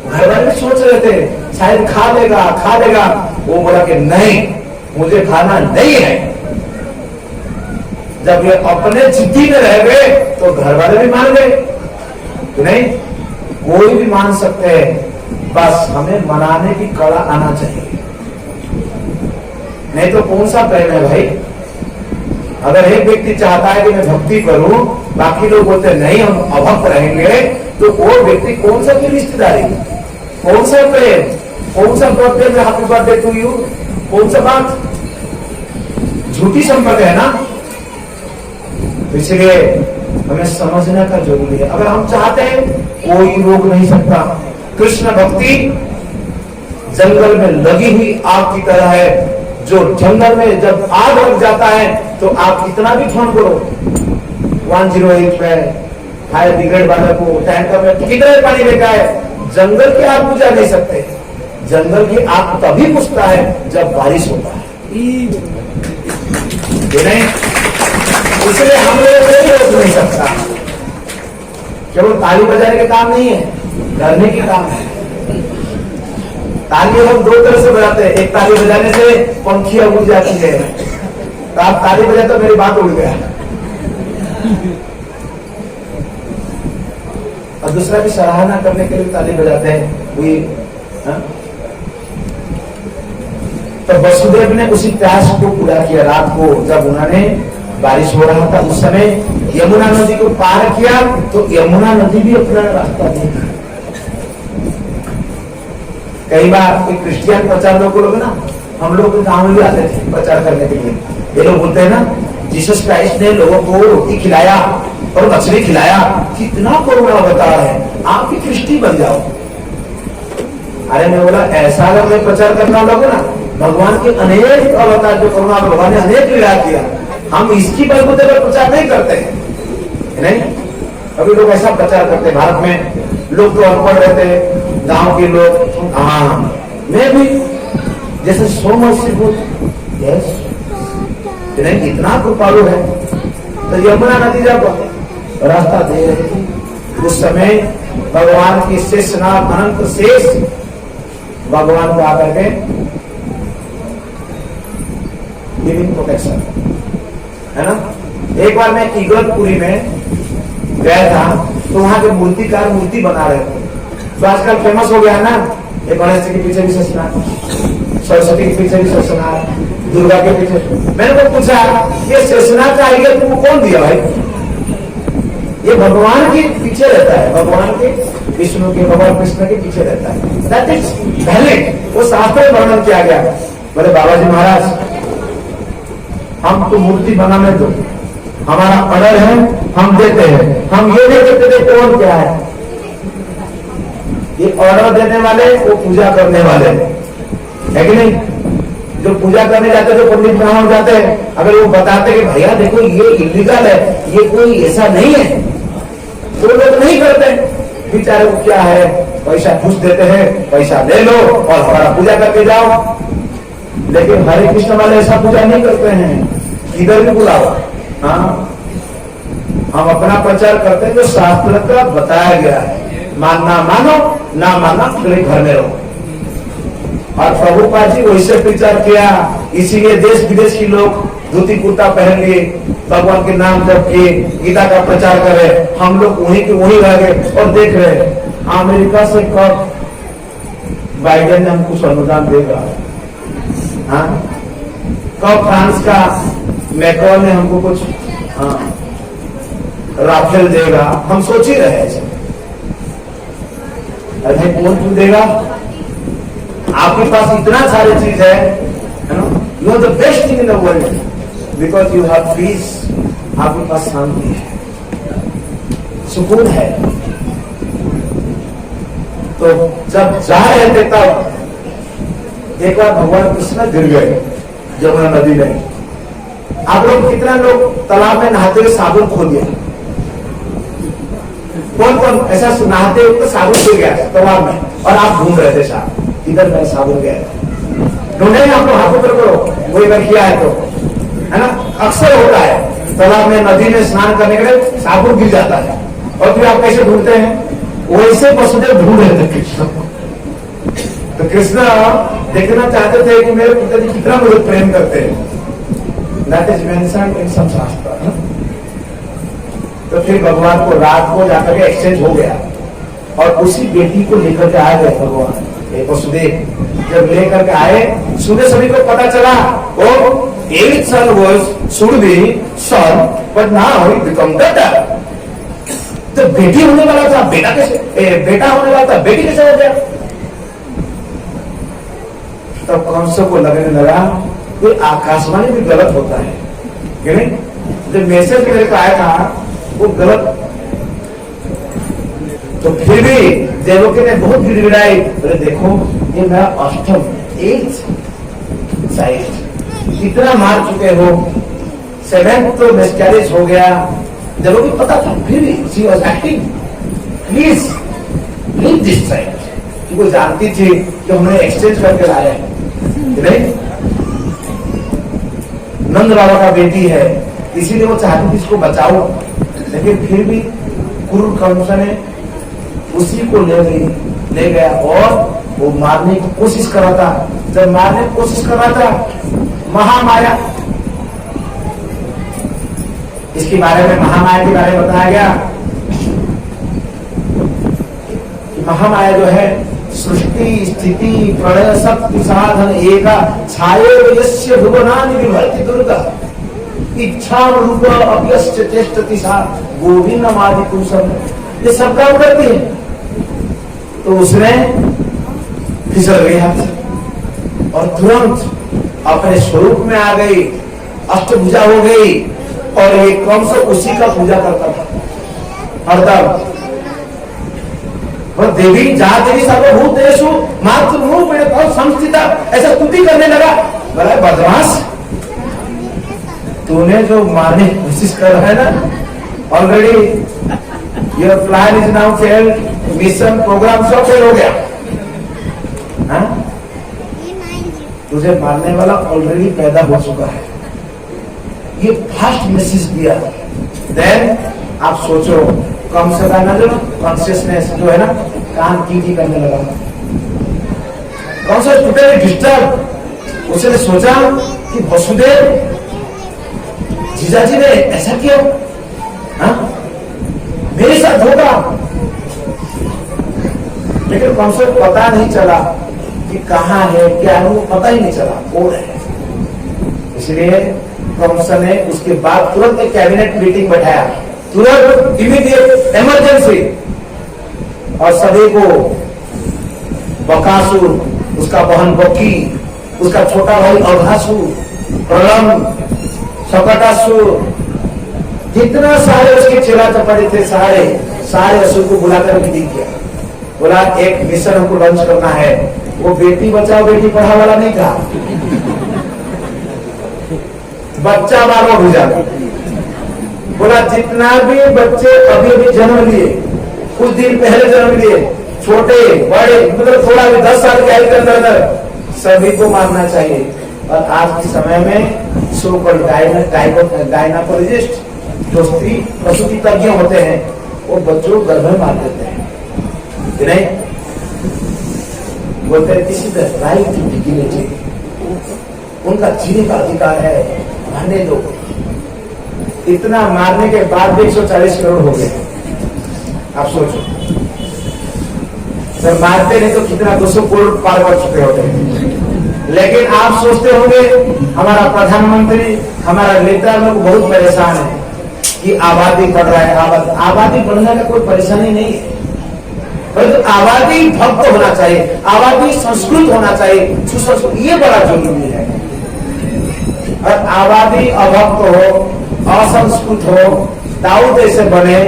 घर वाले भी सोच रहे थे शायद खा लेगा, खा लेगा। वो बोला कि नहीं, मुझे खाना नहीं है। जब ये अपने जिद्दी में रह गए तो घर वाले भी मान गए, तो नहीं, कोई भी मान सकते हैं, बस हमें मनाने की कला आना चाहिए। नहीं तो कौन सा प्रेम है भाई? अगर एक व्यक्ति चाहता है कि मैं भक्ति करूं, बाकी लोग बोलते हैं नहीं हम अभक्त रहेंगे, तो वो व्यक्ति कौन सा की रिश्तेदारी, कौन सा प्रेम, कौन सा बर्थडे में हैप्पी बर्थडे टू यू, कौन सा बात, झूठी संपर्क है ना। इसलिए हमें समझने का जरूरी है। अगर हम चाहते हैं कोई रोक नहीं सकता। कृष्ण भक्ति जंगल में लगी हुई आग की तरह है, जो जंगल में जब आग लग जाता है तो आप कितना भी फोन करो 108 पे फायर ब्रिगेड वाले को, टैंकर में कितना पानी लेकर है, जंगल की आग बुझा नहीं सकते। जंगल की आग तभी बुझता है जब बारिश होता है, नहीं? इसलिए हम लोग कोई रोक नहीं सकता। केवल ताली बजाने के काम नहीं है, डरने के काम है। ताली हम दो तरह से बजाते हैं, एक ताली बजाने से पंखियां उड़ जाती है, तो आप ताली बजाते तो मेरी बात उड़ गया, और दूसरा भी सराहना करने के लिए ताली बजाते हैं वही। तो वसुदेव ने उसी प्यास को पूरा किया। रात को जब उन्होंने बारिश हो रहा था उस समय यमुना नदी को पार किया, तो यमुना नदी भी अपना रास्ता देखा। कई बार कोई क्रिश्चियन प्रचार लोग ना, हम लोग गांव में आते थे प्रचार करने के लिए, ये लोग बोलते हैं ना जीसस क्राइस्ट ने लोगों को रोटी खिलाया और मछली खिलाया, कितना करुणा अवतार है, आप भी क्रिश्चियन बन जाओ। अरे मैं बोला ऐसा अगर मैं प्रचार करना लोगों ना, भगवान के अनेक अवतार जो करुणा, भगवान ने अनेक लीला किया, हम इसकी बलबूते पर प्रचार नहीं करते हैं, नहीं? अभी लोग ऐसा प्रचार करते, भारत में लोग तो अनपढ़ रहते, गांव के लोग। हाँ, मैं भी जैसे सो मर्सीफुल, यस, नहीं इतना कृपालु है। तो यमुना नदी जब रास्ता दे रही थी उस समय भगवान की शेषनाग अनंत शेष भगवान को आकर के लिविंग प्रोटेक्शन है ना। एक बार मैं इगतपुरी में गया था, तो वहां के मूर्तिकार मूर्ति बना रहे थे। तो आजकल फेमस हो गया है ना, ये गणेश जी के पीछे भी शेषनाग, सरस्वती के पीछे भी शेषनाग, दुर्गा के पीछे। मैंने को पूछा ये शेषनाग का आइडिया तुमको कौन दिया भाई? ये भगवान के पीछे रहता है, भगवान के विष्णु के, भगवान कृष्ण के पीछे रहता है। दैट इज वैलिड, वो शास्त्र में वर्णन किया गया। बोले बाबा जी महाराज हम तो मूर्ति बनाने दो, हमारा ऑर्डर है, हम देते हैं, हम ये नहीं कहते थे कौन क्या है। ये ऑर्डर देने वाले वो पूजा करने वाले है कि नहीं? जो पूजा करने जाते हैं, जो पंडित ब्राह्मण जाते हैं, अगर वो बताते कि भैया देखो ये इलीगल है, ये कोई ऐसा नहीं है, वो लोग नहीं करते। बेचारे को क्या है, पैसा घूस देते हैं, पैसा ले लो और हमारा पूजा करके जाओ। लेकिन हरे कृष्ण वाले ऐसा पूजा नहीं करते हैं, इधर भी बुलाओ। हाँ, हम अपना प्रचार करते हैं जो शास्त्र का बताया गया है, मानना मानो, ना मानना अपने घर में रहो। और प्रभुपाद जी वैसे प्रचार किया, इसीलिए देश विदेश के लोग धोती कुर्ता पहन लिए, भगवान के नाम जप किए, गीता का प्रचार कर रहे। हम लोग वहीं के वहीं रह गए और देख रहे। अमेरिका से कब बाइडेन ने हमको अनुदान देगा, हाँ? कब फ्रांस का मैक्रोन ने हमको कुछ राफेल देगा, हम सोच ही रहे हैं। अरे कौन क्यों देगा? आपके पास इतना सारी चीज है ना, you are the best thing in the world because you have peace. आपके पास शांति है, सुकून है। तो जब जा रहे थे तब एक बार भगवान कृष्ण गिर गए यमुना नदी में। आप लोग कितना लोग तालाब में नहाते हुए साबुन खो दिया? कौन कौन ऐसा नहाते हुए तो साबुन गिर गया तालाब में और आप घूम रहे थे साहब, इधर मैं साबुन गया, ढूंढे आपको हाथों पर करो, वो इधर किया है तो, है ना? अक्सर होता है तालाब में, नदी में स्नान करने के लिए साबुन गिर जाता है, और फिर आप कैसे ढूंढते हैं? वैसे वसुदेव ढूंढ रहे थे कृष्ण को। तो कृष्ण देखना चाहते थे कि मेरे पिताजी कितना मुझे प्रेम करते हैं। दैट इज मेंशन्ड इन सम शास्त्र। तो फिर भगवान को रात को जाकर के एक्सचेंज हो गया, और उसी बेटी को लेकर के आ गए भगवान वसुदेव। जब लेकर के आए, सुबह सभी को पता चला वो eighth son should be son, but now he become daughter. तो बेटी होने वाला था बेटा कैसे, बेटा होने वाला था बेटी कैसे हो गया? तब कंस को लगने लगा कि आकाशवाणी भी गलत होता है कि नहीं? जो मैसेज मेरे को आया था वो गलत। तो फिर भी देवकी ने बहुत गिड़गिड़ाई, बोले देखो ये मेरा अष्टम एट साइड, इतना मार चुके हो, 7th तो मिसकैरेज हो गया। देवकी पता था फिर भी she was acting, please leave this side. वो जानती थी कि हमने एक्सचेंज करके लाए हैं, नहीं? नंद बाबा का बेटी है, इसीलिए वो चाहती थी इसको बचाओ, लेकिन फिर भी क्रूर कंस ने उसी को ले गया और वो मारने की कोशिश कर रहा था। जब मारने की कोशिश कर रहा था, महामाया, इसके बारे में महामाया के बारे में बताया गया कि महामाया जो है सृष्टि स्थिति प्रलय शक्ति साधन एका छाये यस्य भुवनानि विभर्ति दुर्गा इच्छा रूप अभ्यस्य चेष्टति सा गोविंदमादि कुसुम, ये सब काम करती है। तो उसने फिसल गई हाथ से और तुरंत अपने स्वरूप में आ गई, अष्टभुजा हो गई और ये कंस उसी का पूजा करता था हरदम। और देवी जहां देवी सर्वभूतेषु मातृरूपेण संस्थिता, ऐसा स्तुति करने लगा। बोला बदमाश, तूने जो मारने की कोशिश कर रहा है ना, already your plan is now failed, mission program सब फेल हो गया। हाँ? तुझे मारने वाला ऑलरेडी पैदा हो चुका है। ये फर्स्ट मैसेज दिया। देन आप सोचो कम से कम जो कॉन्शियसनेस जो है ना, कान की करने लगा। कौन सा टोटली डिस्टर्ब। उसने सोचा कि वसुदेव जीजाजी ने ऐसा किया, हाँ? मेरे साथ होगा। लेकिन कौन सा पता नहीं चला कि कहाँ है क्या है, वो पता ही नहीं चला कौन है। इसलिए कंस ने उसके बाद तुरंत एक कैबिनेट मीटिंग बैठाया, तुरंत इमीडिएट इमरजेंसी, और सभी को बकासुर, उसका बहन बकी, उसका छोटा भाई अघासुर, प्रलंब, शकटासुर, जितना सारे उसके चेला चपाटी थे, सारे असुर को बुलाकर मीटिंग किया। बोला एक मिशन हमको लॉन्च करना है। वो बेटी बचाओ बेटी पढ़ाओ वाला नहीं था, बच्चा मारो भेजा। बोला जितना भी बच्चे अभी अभी जन्म लिए, कुछ दिन पहले जन्म लिए, छोटे बड़े, मतलब थोड़ा भी 10 साल के आयु के अंदर सभी को मारना चाहिए। और आज के समय में सोकॉल्ड गायनाकोलॉजिस्ट, जो स्त्री प्रसूति तज्ञ होते हैं, वो बच्चों को गर्भ में मार देते हैं, नहीं? बोलते हैं this is the right to dignity, उनका जीने का अधिकार है, मारने दो। इतना मारने के बाद भी 140 करोड़ हो गए। आप सोचो, जब मारते नहीं तो कितना 200 करोड़ पार कर चुके होते हैं। लेकिन आप सोचते होंगे हमारा प्रधानमंत्री, हमारा नेता लोग बहुत परेशान है कि आबादी बढ़ रहा है। आबादी बढ़ने का कोई परेशानी नहीं है, परंतु आबादी भक्त होना चाहिए, आबादी संस्कृत होना चाहिए, सुसंस्कृत, ये बड़ा जरूरी है। और आबादी अभक्त हो, असंस्कृत हो, दाऊद ऐसे बने,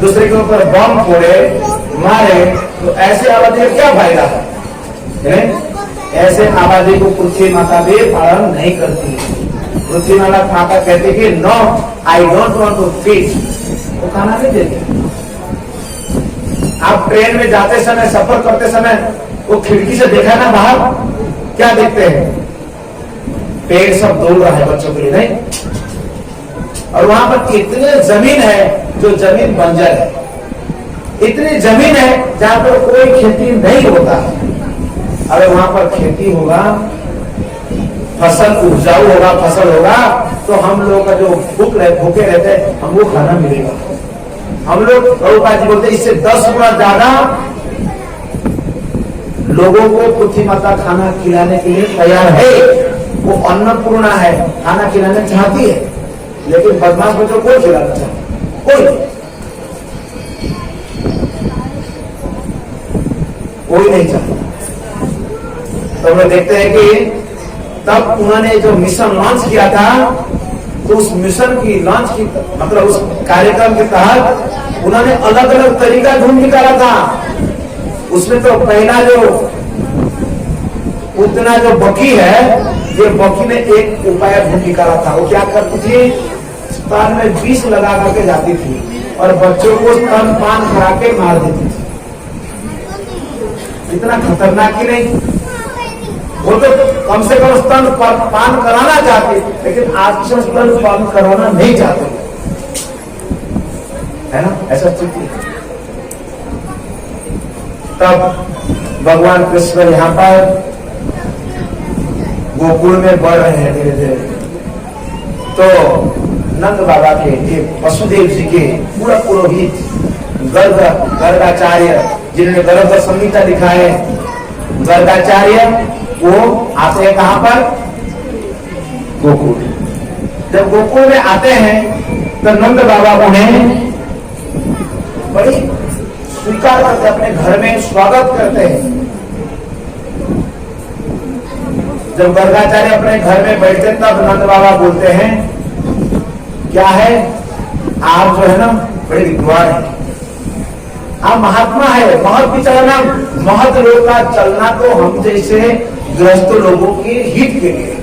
दूसरे के ऊपर बम फोड़े, मारे, तो ऐसे आबादी का क्या फायदा है? ऐसे आबादी को पृथ्वी माता भी पालन नहीं करती। पृथ्वी माता कहती कि no, I don't want to feed, वो खाना नहीं देती। आप ट्रेन में जाते समय, सफर करते समय, वो खिड़की से देखा ना बाहर, क्या देखते हैं? पेड़ सब दौड़ रहा है बच्चों के लिए, नहीं? और वहां पर इतनी जमीन है जो जमीन बंजर है, इतनी जमीन है जहां पर कोई खेती नहीं होता। अगर वहां पर खेती होगा, फसल उपजाऊ होगा, फसल होगा, तो हम लोग का जो भूखे रहते हैं, हमको खाना मिलेगा। हम लोग प्रभुपाद जी बोलते इससे 10 गुना ज्यादा लोगों को पृथ्वी माता खाना खिलाने के लिए तैयार है। वो अन्नपूर्णा है, खाना खिलाना चाहती है, लेकिन बदमाश बच्चों को खिलाना चाहती, कोई नहीं चाहता। तो हम लोग देखते हैं कि तब उन्होंने जो मिशन लॉन्च किया था, तो उस मिशन की लॉन्च की मतलब उस कार्यक्रम के तहत उन्होंने अलग अलग तरीका ढूंढ निकाला था। उसमें तो पहला जो उतना जो बकी है, ये बकी ने एक उपाय ढूंढ निकाला था। वो क्या करती थी, स्तन में विष लगा करके जाती थी और बच्चों को स्तन पान करा के मार देती थी। इतना खतरनाक ही नहीं, वो तो कम से कम स्तन पान कराना चाहते, लेकिन आज स्तन पान कराना नहीं चाहते, है ना, ऐसा स्थिति। तब भगवान कृष्ण यहाँ पर गोकुल में बढ़ रहे हैं धीरे धीरे। तो नंद बाबा के एक वसुदेव जी के पूरा पुरोहित गर्गाचार्य, जिन्होंने गर्ग संहिता लिखा है, गर्गाचार्य, वो आते हैं कहां पर, गोकुल। जब गोकुल में आते हैं तो नंद बाबा उन्हें बड़ी स्वीकार करते, अपने घर में स्वागत करते हैं। जब गर्गाचार्य अपने घर में बैठते तब नंद बाबा बोलते हैं, क्या है, आप जो है ना बड़े विद्वान है, आप महात्मा है, महत विचरणम, महत लोग का चलना तो हम जैसे गृहस्थ लोगों के हित के लिए,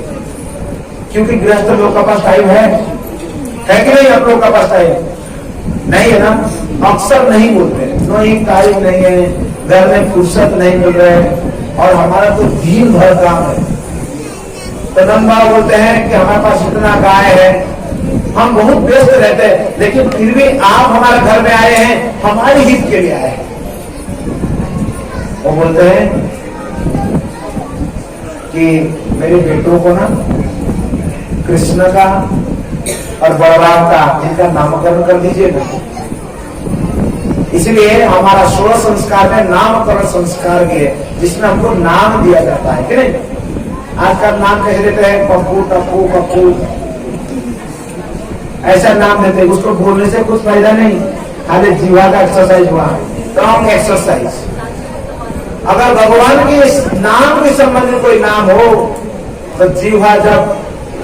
क्योंकि गृहस्थ लोगों का पास टाइम है कि नहीं, आप लोगों का पास टाइम नहीं है ना, अक्सर नहीं बोलते, नहीं टाइम नहीं है, घर में फुर्सत नहीं मिल रहे, और हमारा तो दिन भर काम है। तो नंद बाबा बोलते हैं कि हमारे पास इतना गाय है, हम बहुत व्यस्त रहते हैं, लेकिन फिर भी आप हमारे घर में आए हैं, हमारे हित के लिए आए हैं। वो बोलते हैं कि मेरे बेटों को ना कृष्ण का और बलराम का, इनका नामकरण कर दीजिएगा। इसलिए हमारा षोड़श संस्कार में नामकरण संस्कार के, जिसमें हमको नाम दिया जाता है कि नहीं। आजकल नाम कैसे देते हैं, पप्पू टप्पू पप्पू, ऐसा नाम देते हैं। उसको बोलने से कुछ फायदा नहीं, खाली जीवा का एक्सरसाइज हुआ, रॉन्ग एक्सरसाइज। अगर भगवान के इस नाम के संबंधित कोई नाम हो, तो जीवा जब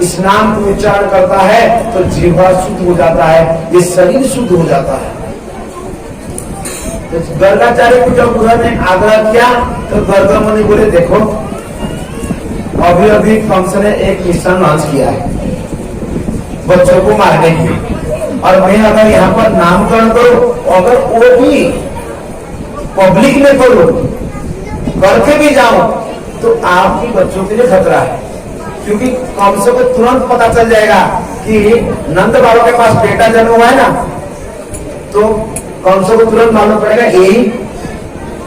इस नाम को उच्चारण करता है तो जीवा शुद्ध हो जाता है, ये शरीर शुद्ध हो जाता है। तो गर्गाचार्य को जब उन्होंने आग्रह किया तो गर्ग मुनि बोले, देखो अभी अभी कंस ने एक मिशन लॉन्च किया है बच्चों को मारने की, और मैं अगर यहाँ पर नामकरण करूं, अगर वो भी पब्लिक में करूं, करके भी जाऊं, तो आपके बच्चों के लिए खतरा है, क्योंकि कंस को तुरंत पता चल जाएगा कि नंद बाबा के पास बेटा जन्म हुआ है ना, तो कंस को तुरंत मालूम पड़ेगा यही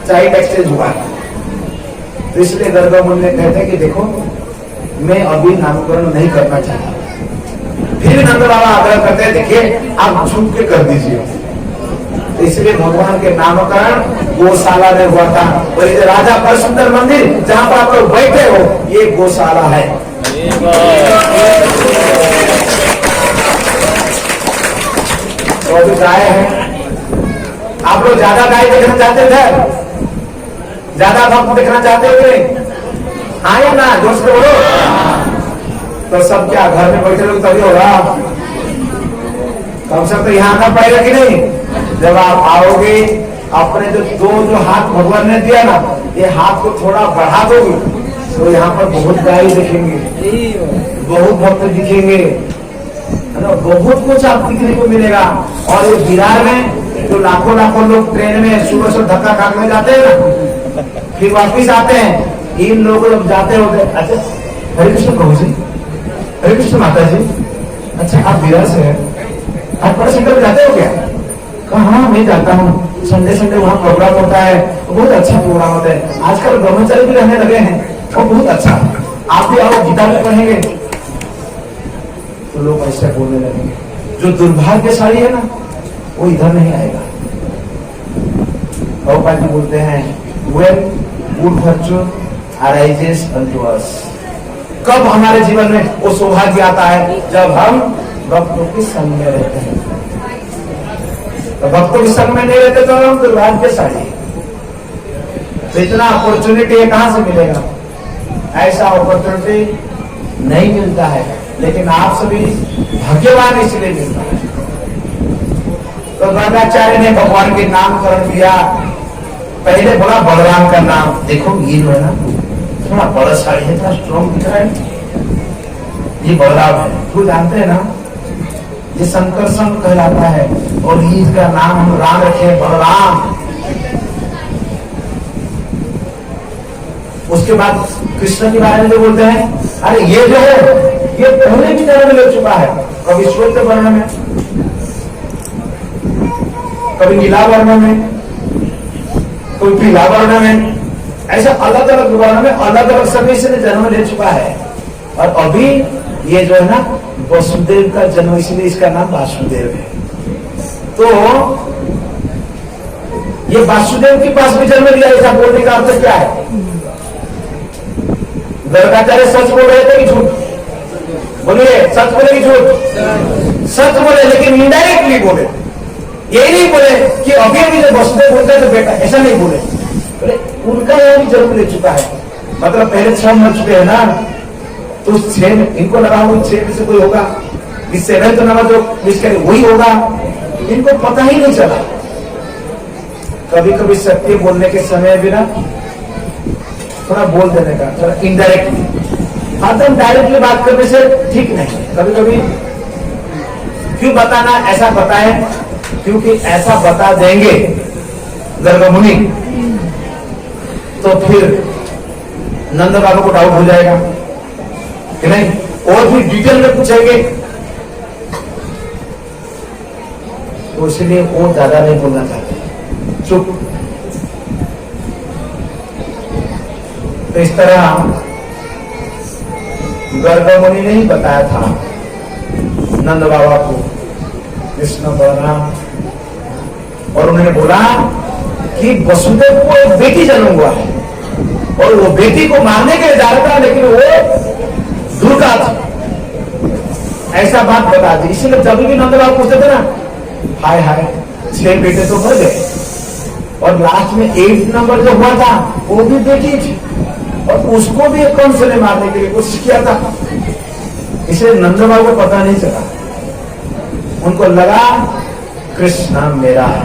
चाइल्ड एक्सचेंज हुआ है। तो इसलिए गर्ग मुनि ने कहते हैं कि देखो मैं अभी नामकरण नहीं करना चाहता। फिर नंद बाबा आग्रह करते हैं, देखिए आप छूट के कर दीजिए। तो इसलिए भगवान के नामकरण गौशाला में हुआ था, और ये राजा पर सुंदर मंदिर जहां पर आप लोग बैठे हो, ये गौशाला है। तो अभी गाय है, आप लोग ज्यादा गाय देखना चाहते थे, ज्यादा भक्त देखना चाहते हो, हाँ या ना, जोश से बोलो। तो सब क्या घर में बैठे लोग तभी होगा, कम से कम तो यहाँ आना पड़ेगा कि नहीं। जब आप आओगे, अपने जो हाथ भगवान ने दिया ना, ये हाथ को थोड़ा बढ़ा दोगे, तो यहाँ पर बहुत गाय दिखेंगे, बहुत भक्त दिखेंगे, है ना, बहुत कुछ आप दिखने को मिलेगा। और ये बिहार में जो लाखों लाखों लोग ट्रेन में सुबह से धक्का खाने जाते हैं ना, फिर वापिस आते हैं, इन लोग जब जाते होते, अच्छा हरे कृष्ण प्रभु जी, हरे कृष्ण माता जी, अच्छा आप बिहार से हैं, आप बड़े सेंटर में जाते हो क्या? कहा मैं जाता हूँ, संडे संडे वहाँ प्रोग्राम होता है, बहुत अच्छा प्रोग्राम होता है, आजकल ब्रह्मचारी भी रहने लगे हैं, और बहुत अच्छा, आप भी आओ, गीता में पढ़ेंगे। तो लोग ऐसा बोलने लगेंगे। जो दुर्भाग्यशाली है ना, वो इधर नहीं आएगा। प्रभुपाद जी बोलते हैं, when good fortune arises unto us, कब हमारे जीवन में वो सौभाग्य आता है? जब हम भक्तों के संग में रहते हैं। तो भक्तों के संग में नहीं रहते तो हम दुर्भाग्यशाली। तो इतना अपॉर्चुनिटी कहां से मिलेगा? ऐसा अपॉर्चुनिटी नहीं मिलता है, लेकिन आप सभी भाग्यवान इसलिए मिलता है। तो गर्गाचार्य ने भगवान के नामकरण किया। पहले बोला बलराम का नाम, देखो ये जो है ना थोड़ा बलशाली है, थोड़ा स्ट्रॉन्ग दिख रहा है, ये बलराम है। तो जानते हैं ना, ये शंकर संघ कहलाता है और इसका नाम हम राम रखे बलराम। उसके बाद कृष्ण के बारे में जो बोलते हैं, अरे ये जो है ये पहले भी जन्म ले चुका है, कभी श्वेत वर्ण में, कभी नीला वर्ण में, कभी पीला वर्ण में, ऐसा अलग अलग वर्ण में अलग अलग समय से जन्म ले चुका है। और अभी ये जो है ना वसुदेव का जन्म, इसलिए इसका नाम वासुदेव है। तो ये वासुदेव के पास भी जन्म लिया, ऐसा बोलने का अर्थ क्या है? गर्गाचार्य सच बोल रहे थे कि झूठ? बोलिए, सच बोले कि झूठ? सच बोले, लेकिन इनडायरेक्टली बोले। यही नहीं बोले कि अभी अभी जब वसुदेव बोलते हैं तो बेटा, ऐसा नहीं बोले। बोले उनका यह भी जन्म ले चुका है, मतलब पहले 6 मर चुके हैं ना, तो 6 इनको लगा वो 6 में से कोई होगा, इस 7th नंबर जो मिस करे वही होगा। इनको पता ही नहीं चला। कभी कभी सत्य बोलने के समय भी ना थोड़ा बोल देने का, थोड़ा इनडायरेक्टली, एकदम डायरेक्टली बात करने से ठीक नहीं। कभी कभी क्यों बताना, ऐसा बताएं क्योंकि ऐसा बता देंगे गर्ग मुनि तो फिर नंद बाबा को डाउट हो जाएगा कि नहीं, और भी डिटेल में पूछेंगे, तो इसलिए वो ज्यादा नहीं बोलना चाहते, चुप। तो इस तरह गर्ग मुनि ने ही बताया था नंद बाबा को कृष्ण बलराम, और उन्होंने बोला कि वसुदेव को एक बेटी जन्म हुआ है और वो बेटी को मारने के लिए जा रहा था, लेकिन वो दुर्गा थी, ऐसा बात बता दी। इसलिए जब भी नंद बाबा पूछते थे ना, हाय हाय 6 बेटे तो मर गए और लास्ट में 8 नंबर जो हुआ था वो भी बेटी थी, और उसको भी कंस ने मारने के लिए कोशिश किया था। इसलिए नंद बाबा को पता नहीं चला, उनको लगा कृष्ण मेरा है।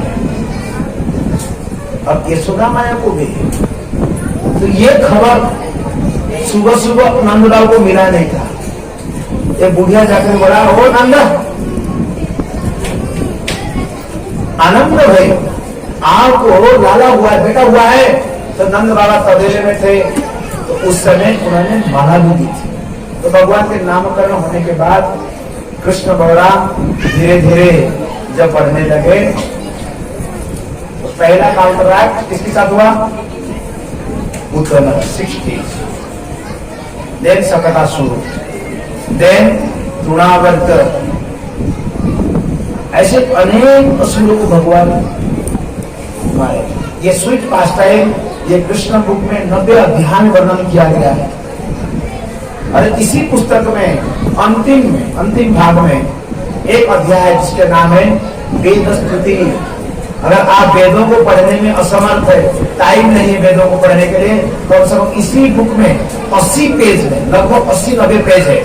अब यशोदा माया को भी तो ये खबर सुबह सुबह नंदलाल को मिला नहीं था। ये बुढ़िया जाकर बोला, ओ नंद आनंद भाई, आपको लाला हुआ है, बेटा हुआ है। तो नंद बाबा तबेले में थे, तो उस समय उन्होंने माला भी दी थी। तो भगवान के नामकरण होने के बाद कृष्ण बलराम धीरे धीरे जब बढ़ने लगे, तो पहला काउंटरैक्ट किसके साथ हुआ? उत्तम 60, देन सकटासुर, देन तृणावर्त, ऐसे अनेक असुरों को भगवान मारे। ये स्वीट पास्ट टाइम ये कृष्ण बुक में 90 अध्याय में वर्णन किया गया है। और इसी पुस्तक में अंतिम भाग में एक अध्याय है जिसके नाम है वेद स्तुति। अगर आप वेदों को पढ़ने में असमर्थ है, टाइम नहीं है वेदों को पढ़ने के लिए, तो कम से कम इसी बुक में 80 पेज में, लगभग 80-90 पेज है,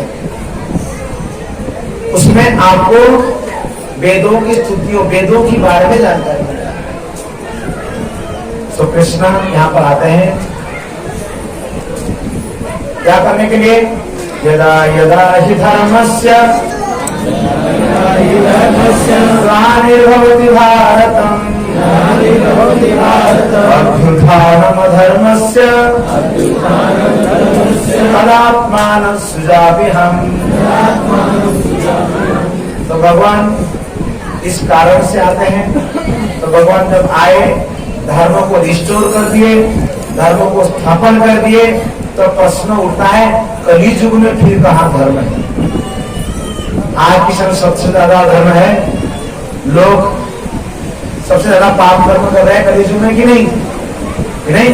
उसमें आपको वेदों की स्तुतियों, वेदों की बारे में जानकारी है। तो कृष्ण यहाँ पर आते हैं क्या करने के लिए? यदा यदा हि धर्मस्य ग्लानिर्भवति भारतम् अभ्युत्थानम् अधर्मस्य तदात्मानं सृजाम्यहम्। तो भगवान इस कारण से आते हैं। तो भगवान जब आए, धर्म को रिस्टोर कर दिए, धर्म को स्थापन कर दिए, तो प्रश्न उठता है कलियुग में फिर कहां धर्म है? आज की समय सबसे ज्यादा धर्म है, लोग सबसे ज्यादा पाप कर्म कर रहे हैं कलियुग में कि नहीं? कि नहीं?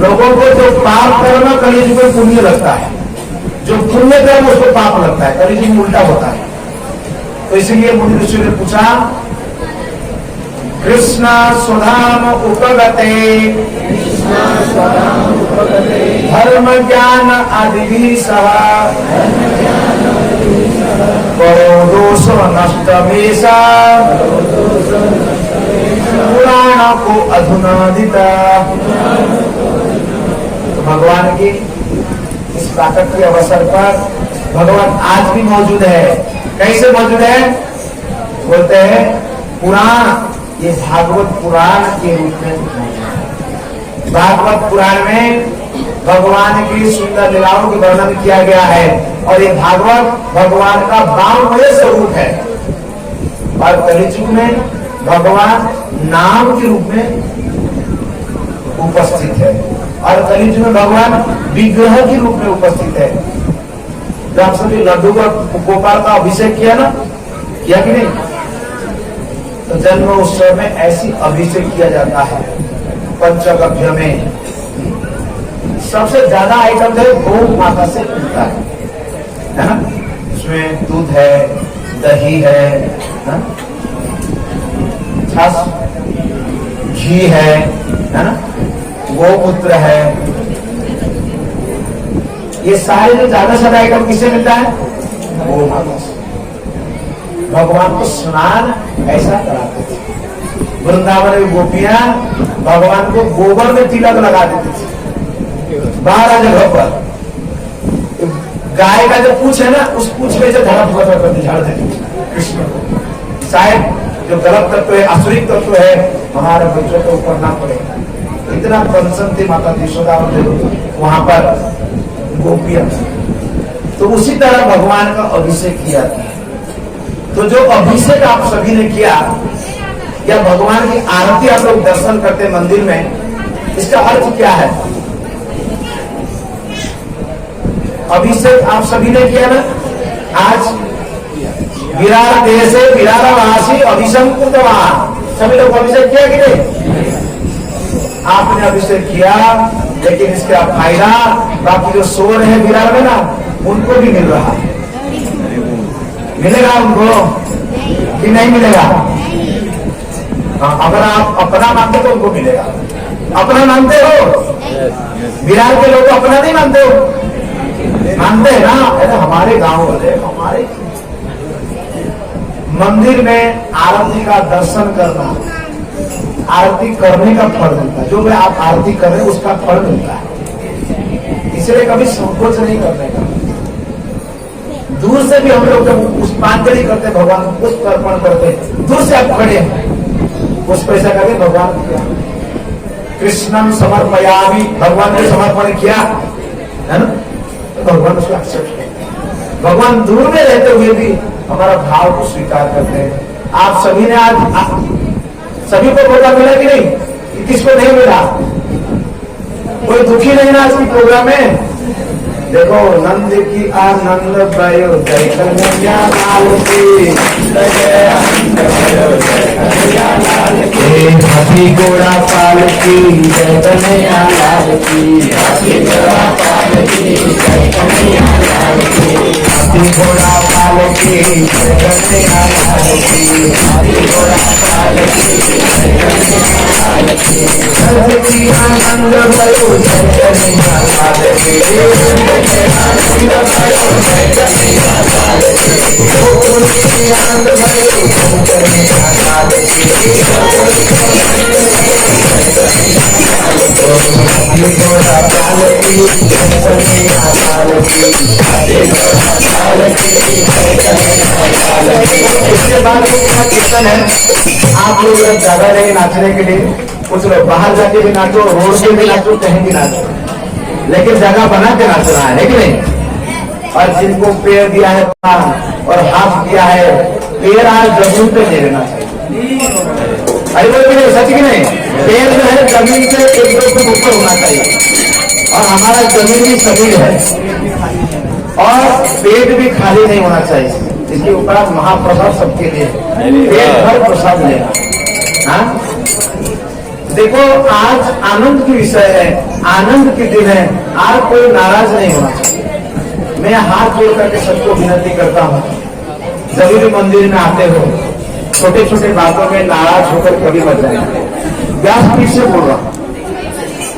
लोगों को जो पाप कर्म कलियुग में पुण्य लगता है, जो पुण्य कर्म उसको पाप लगता है, कलयुग में उल्टा होता है। तो इसीलिए मुनि ऋषि ने पूछा, कृष्ण सुधाम उपगते धर्म ज्ञान आदि सह करो दोष नष्ट मेषा पुराण को अधुनादिता। तो भगवान की इस प्राकट के अवसर पर भगवान आज भी मौजूद है। कैसे मौजूद है? बोलते हैं पुराण, ये भागवत पुराण के रूप में भागवत पुराण में भगवान की सुंदर लीलाओं का वर्णन किया गया है। और ये भागवत भगवान का 92वें स्वरूप है। और कलियुग में भगवान नाम के रूप में उपस्थित है। और कलियुग में भगवान विग्रह के रूप में उपस्थित है। जब आप सभी लड्डू का गोपाल का अभिषेक किया ना, किया कि नहीं? तो जन्म उत्सव में ऐसी अभिषेक किया जाता है। पंचगव्य में सबसे ज्यादा आइटम है गौ माता से मिलता है ना? इसमें दूध है, दही है, छाछ, घी है ना? गोमूत्र है। ये सारे जो ज्यादा से ज्यादा आइटम किससे मिलता है? गौ माता से। भगवान को स्नान ऐसा कराते थे। वृंदावन में गोपियां भगवान को गोबर में तिलक लगा देती थी 12 जगह पर। गाय का जो पूछ है ना, उस पूछ में से झाड़ देती थी कृष्ण को। शायद जो गलत तत्व है, आसुरिक तत्व है, हमारे बच्चों के ऊपर ना पड़े। इतना कंसर्न थी माता यशोदा वहां पर गोपियां। तो उसी तरह भगवान का अभिषेक किया था। तो जो अभिषेक आप सभी ने किया, या भगवान की आरती आप लोग दर्शन करते मंदिर में, इसका अर्थ क्या है? अभिषेक आप सभी ने किया ना। आज विराट देश से विराटवासी अभिषेक सभी लोग अभिषेक किया कि नहीं? आपने अभिषेक किया, लेकिन इसका फायदा बाकी जो सोर है विराट में ना, उनको भी मिल रहा। मिलेगा उनको कि नहीं मिलेगा? अगर आप अपना मानते तो उनको मिलेगा। अपना मानते हो? बिहार के लोग अपना नहीं मानते हो? मानते हैं ना? अरे हमारे गांव वाले, हमारे मंदिर में आरती का दर्शन करना, आरती करने का फल मिलता है। जो भी आप आरती कर रहे हैं उसका फल मिलता है। इसलिए कभी संकोच नहीं करने का। दूर से भी हम लोग जब पुष्पांजलि करते, भगवान को पुष्प अर्पण करते, दूर से आप खड़े हैं, पुष्प ऐसा करके भगवान किया, कृष्णम समर्पयामि, भगवान को समर्पण किया है ना, तो भगवान उसको एक्सेप्ट करते। भगवान दूर में रहते हुए भी हमारा भाव को स्वीकार करते हैं। आप सभी ने आज सभी को मौका मिला कि नहीं? किसको नहीं मिला? कोई दुखी नहीं ना आज की प्रोग्राम में? देखो, नंद की आनंद भयो जय कन्हैया लाल की, हाथी घोड़ा पाल की जय कन्हैया लाल की, हाथी घोड़ा पाल की जय कन्हैया लाल की, हाथी घोड़ा पाल की जय कन्हैया लाल की, हाथी घोड़ा पाल की जय कन्हैया लाल की, नंद की आनंद भयो जय कन्हैया लाल की, इसके बाद कीर्तन है। आप लोग ज्यादा रहेंगे नाचने के लिए, कुछ लोग बाहर जाके भी नाचो, रोड पे भी नाचो, कहीं भी नाचो, लेकिन जगह बना के नाचना है कि नहीं? और जिनको पैर दिया है और हाथ दिया है, पैर आज जमीन पे नहीं रहना चाहिए। अरे बोल नहीं, सच की नहीं? पैर जो है जमीन से 1-2 फुट ऊपर होना चाहिए। और हमारा जमीन भी सभी है, और पेट भी खाली नहीं होना चाहिए। इसके ऊपर महाप्रसाद सबके लिए, पेट भर प्रसाद लेना। हाँ, देखो आज आनंद की विषय है, आनंद के दिन है, आज कोई नाराज नहीं होना चाहिए। मैं हाथ जोड़ करके सबको विनती करता हूँ, जब भी मंदिर में आते हो छोटे छोटे बातों में नाराज होकर कभी मत जाए। व्यासपीठ से बोल रहा हूं,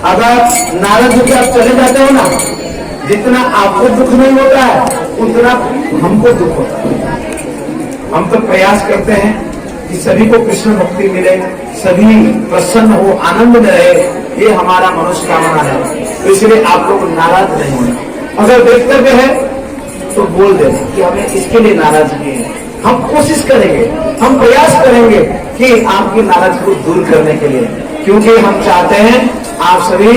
अगर नाराज होकर आप चले जाते हो ना, जितना आपको दुख नहीं होता है उतना हमको दुख होता है। हम तो प्रयास करते हैं कि सभी को कृष्ण भक्ति मिले, सभी प्रसन्न हो, आनंद में रहे, ये हमारा मनोकामना है। तो इसलिए आप लोग नाराज नहीं होना। अगर वक्तव्य है तो बोल देना कि हमें इसके लिए नाराजगी है। हम कोशिश करेंगे, हम प्रयास करेंगे कि आपकी नाराजगी को दूर करने के लिए, क्योंकि हम चाहते हैं आप सभी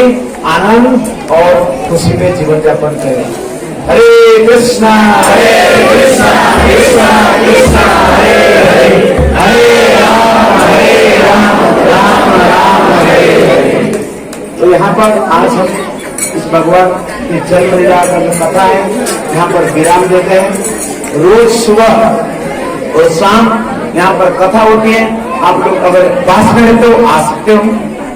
आनंद और खुशी में जीवन यापन करें। हरे कृष्णा कृष्णा कृष्णा हरे हरे, हरे राम राम राम हरे हरे। तो यहाँ पर आज हम इस भगवान की जन्म लीला का जो कथा है यहाँ पर विराम देते हैं। रोज सुबह और शाम यहाँ पर कथा होती है। आप लोग अगर पास में रहते हो आ सकते हो,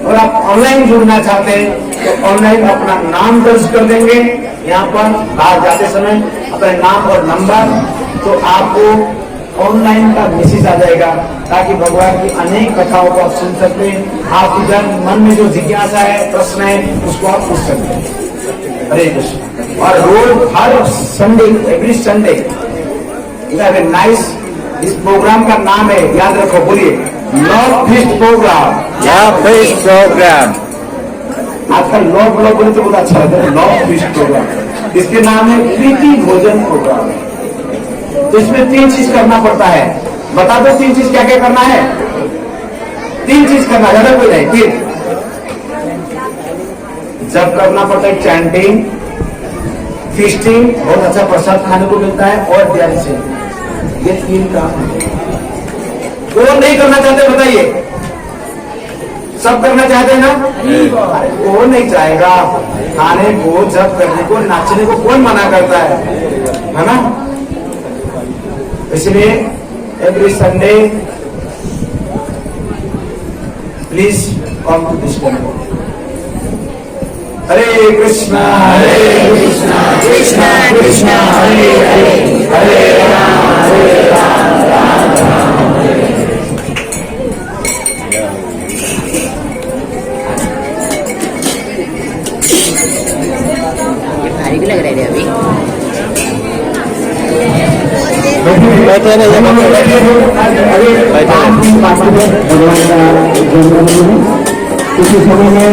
और आप ऑनलाइन जुड़ना चाहते हैं तो ऑनलाइन अपना नाम दर्ज कर देंगे यहाँ पर बाहर जाते समय, अपने नाम और नंबर, तो आपको ऑनलाइन का मैसेज आ जाएगा, ताकि भगवान की अनेक कथाओं को आप सुन सकते हैं। आपकी जन मन में जो जिज्ञासा है, प्रश्न है, उसको आप पूछ सकते हैं। हरे कृष्ण। और रोज हर संडे, एवरी संडे नाइस, इस प्रोग्राम का नाम है, याद रखो, बोलिए, लव फीस्ट प्रोग्राम। प्रोग्राम आजकल लव ब्लॉग बोले तो बहुत अच्छा लगता है, लव फीस्ट प्रोग्राम। इसके नाम है प्रीति भोजन प्रोग्राम। तो इसमें 3 चीज करना पड़ता है। बता दो 3 चीज क्या क्या करना है? 3 चीज करना, ज्यादा कोई नहीं, 3। जब करना पड़ता है चैंटिंग, फीस्टिंग, बहुत अच्छा प्रसाद खाने को मिलता है, और ध्यान से, ये 3 काम है। कौन नहीं करना चाहते बताइए? सब करना चाहते हैं ना? अरे कौन नहीं चाहेगा? खाने को, जब करने को, नाचने को कौन मना करता है ना? इसलिए every Sunday please come to this temple. Hare Krishna Krishna Krishna Hare Hare, Hare Ram Ram Ram Hare Hare. भारी भी लग रहे थे अभी। बैठे रहिए, किसी समय में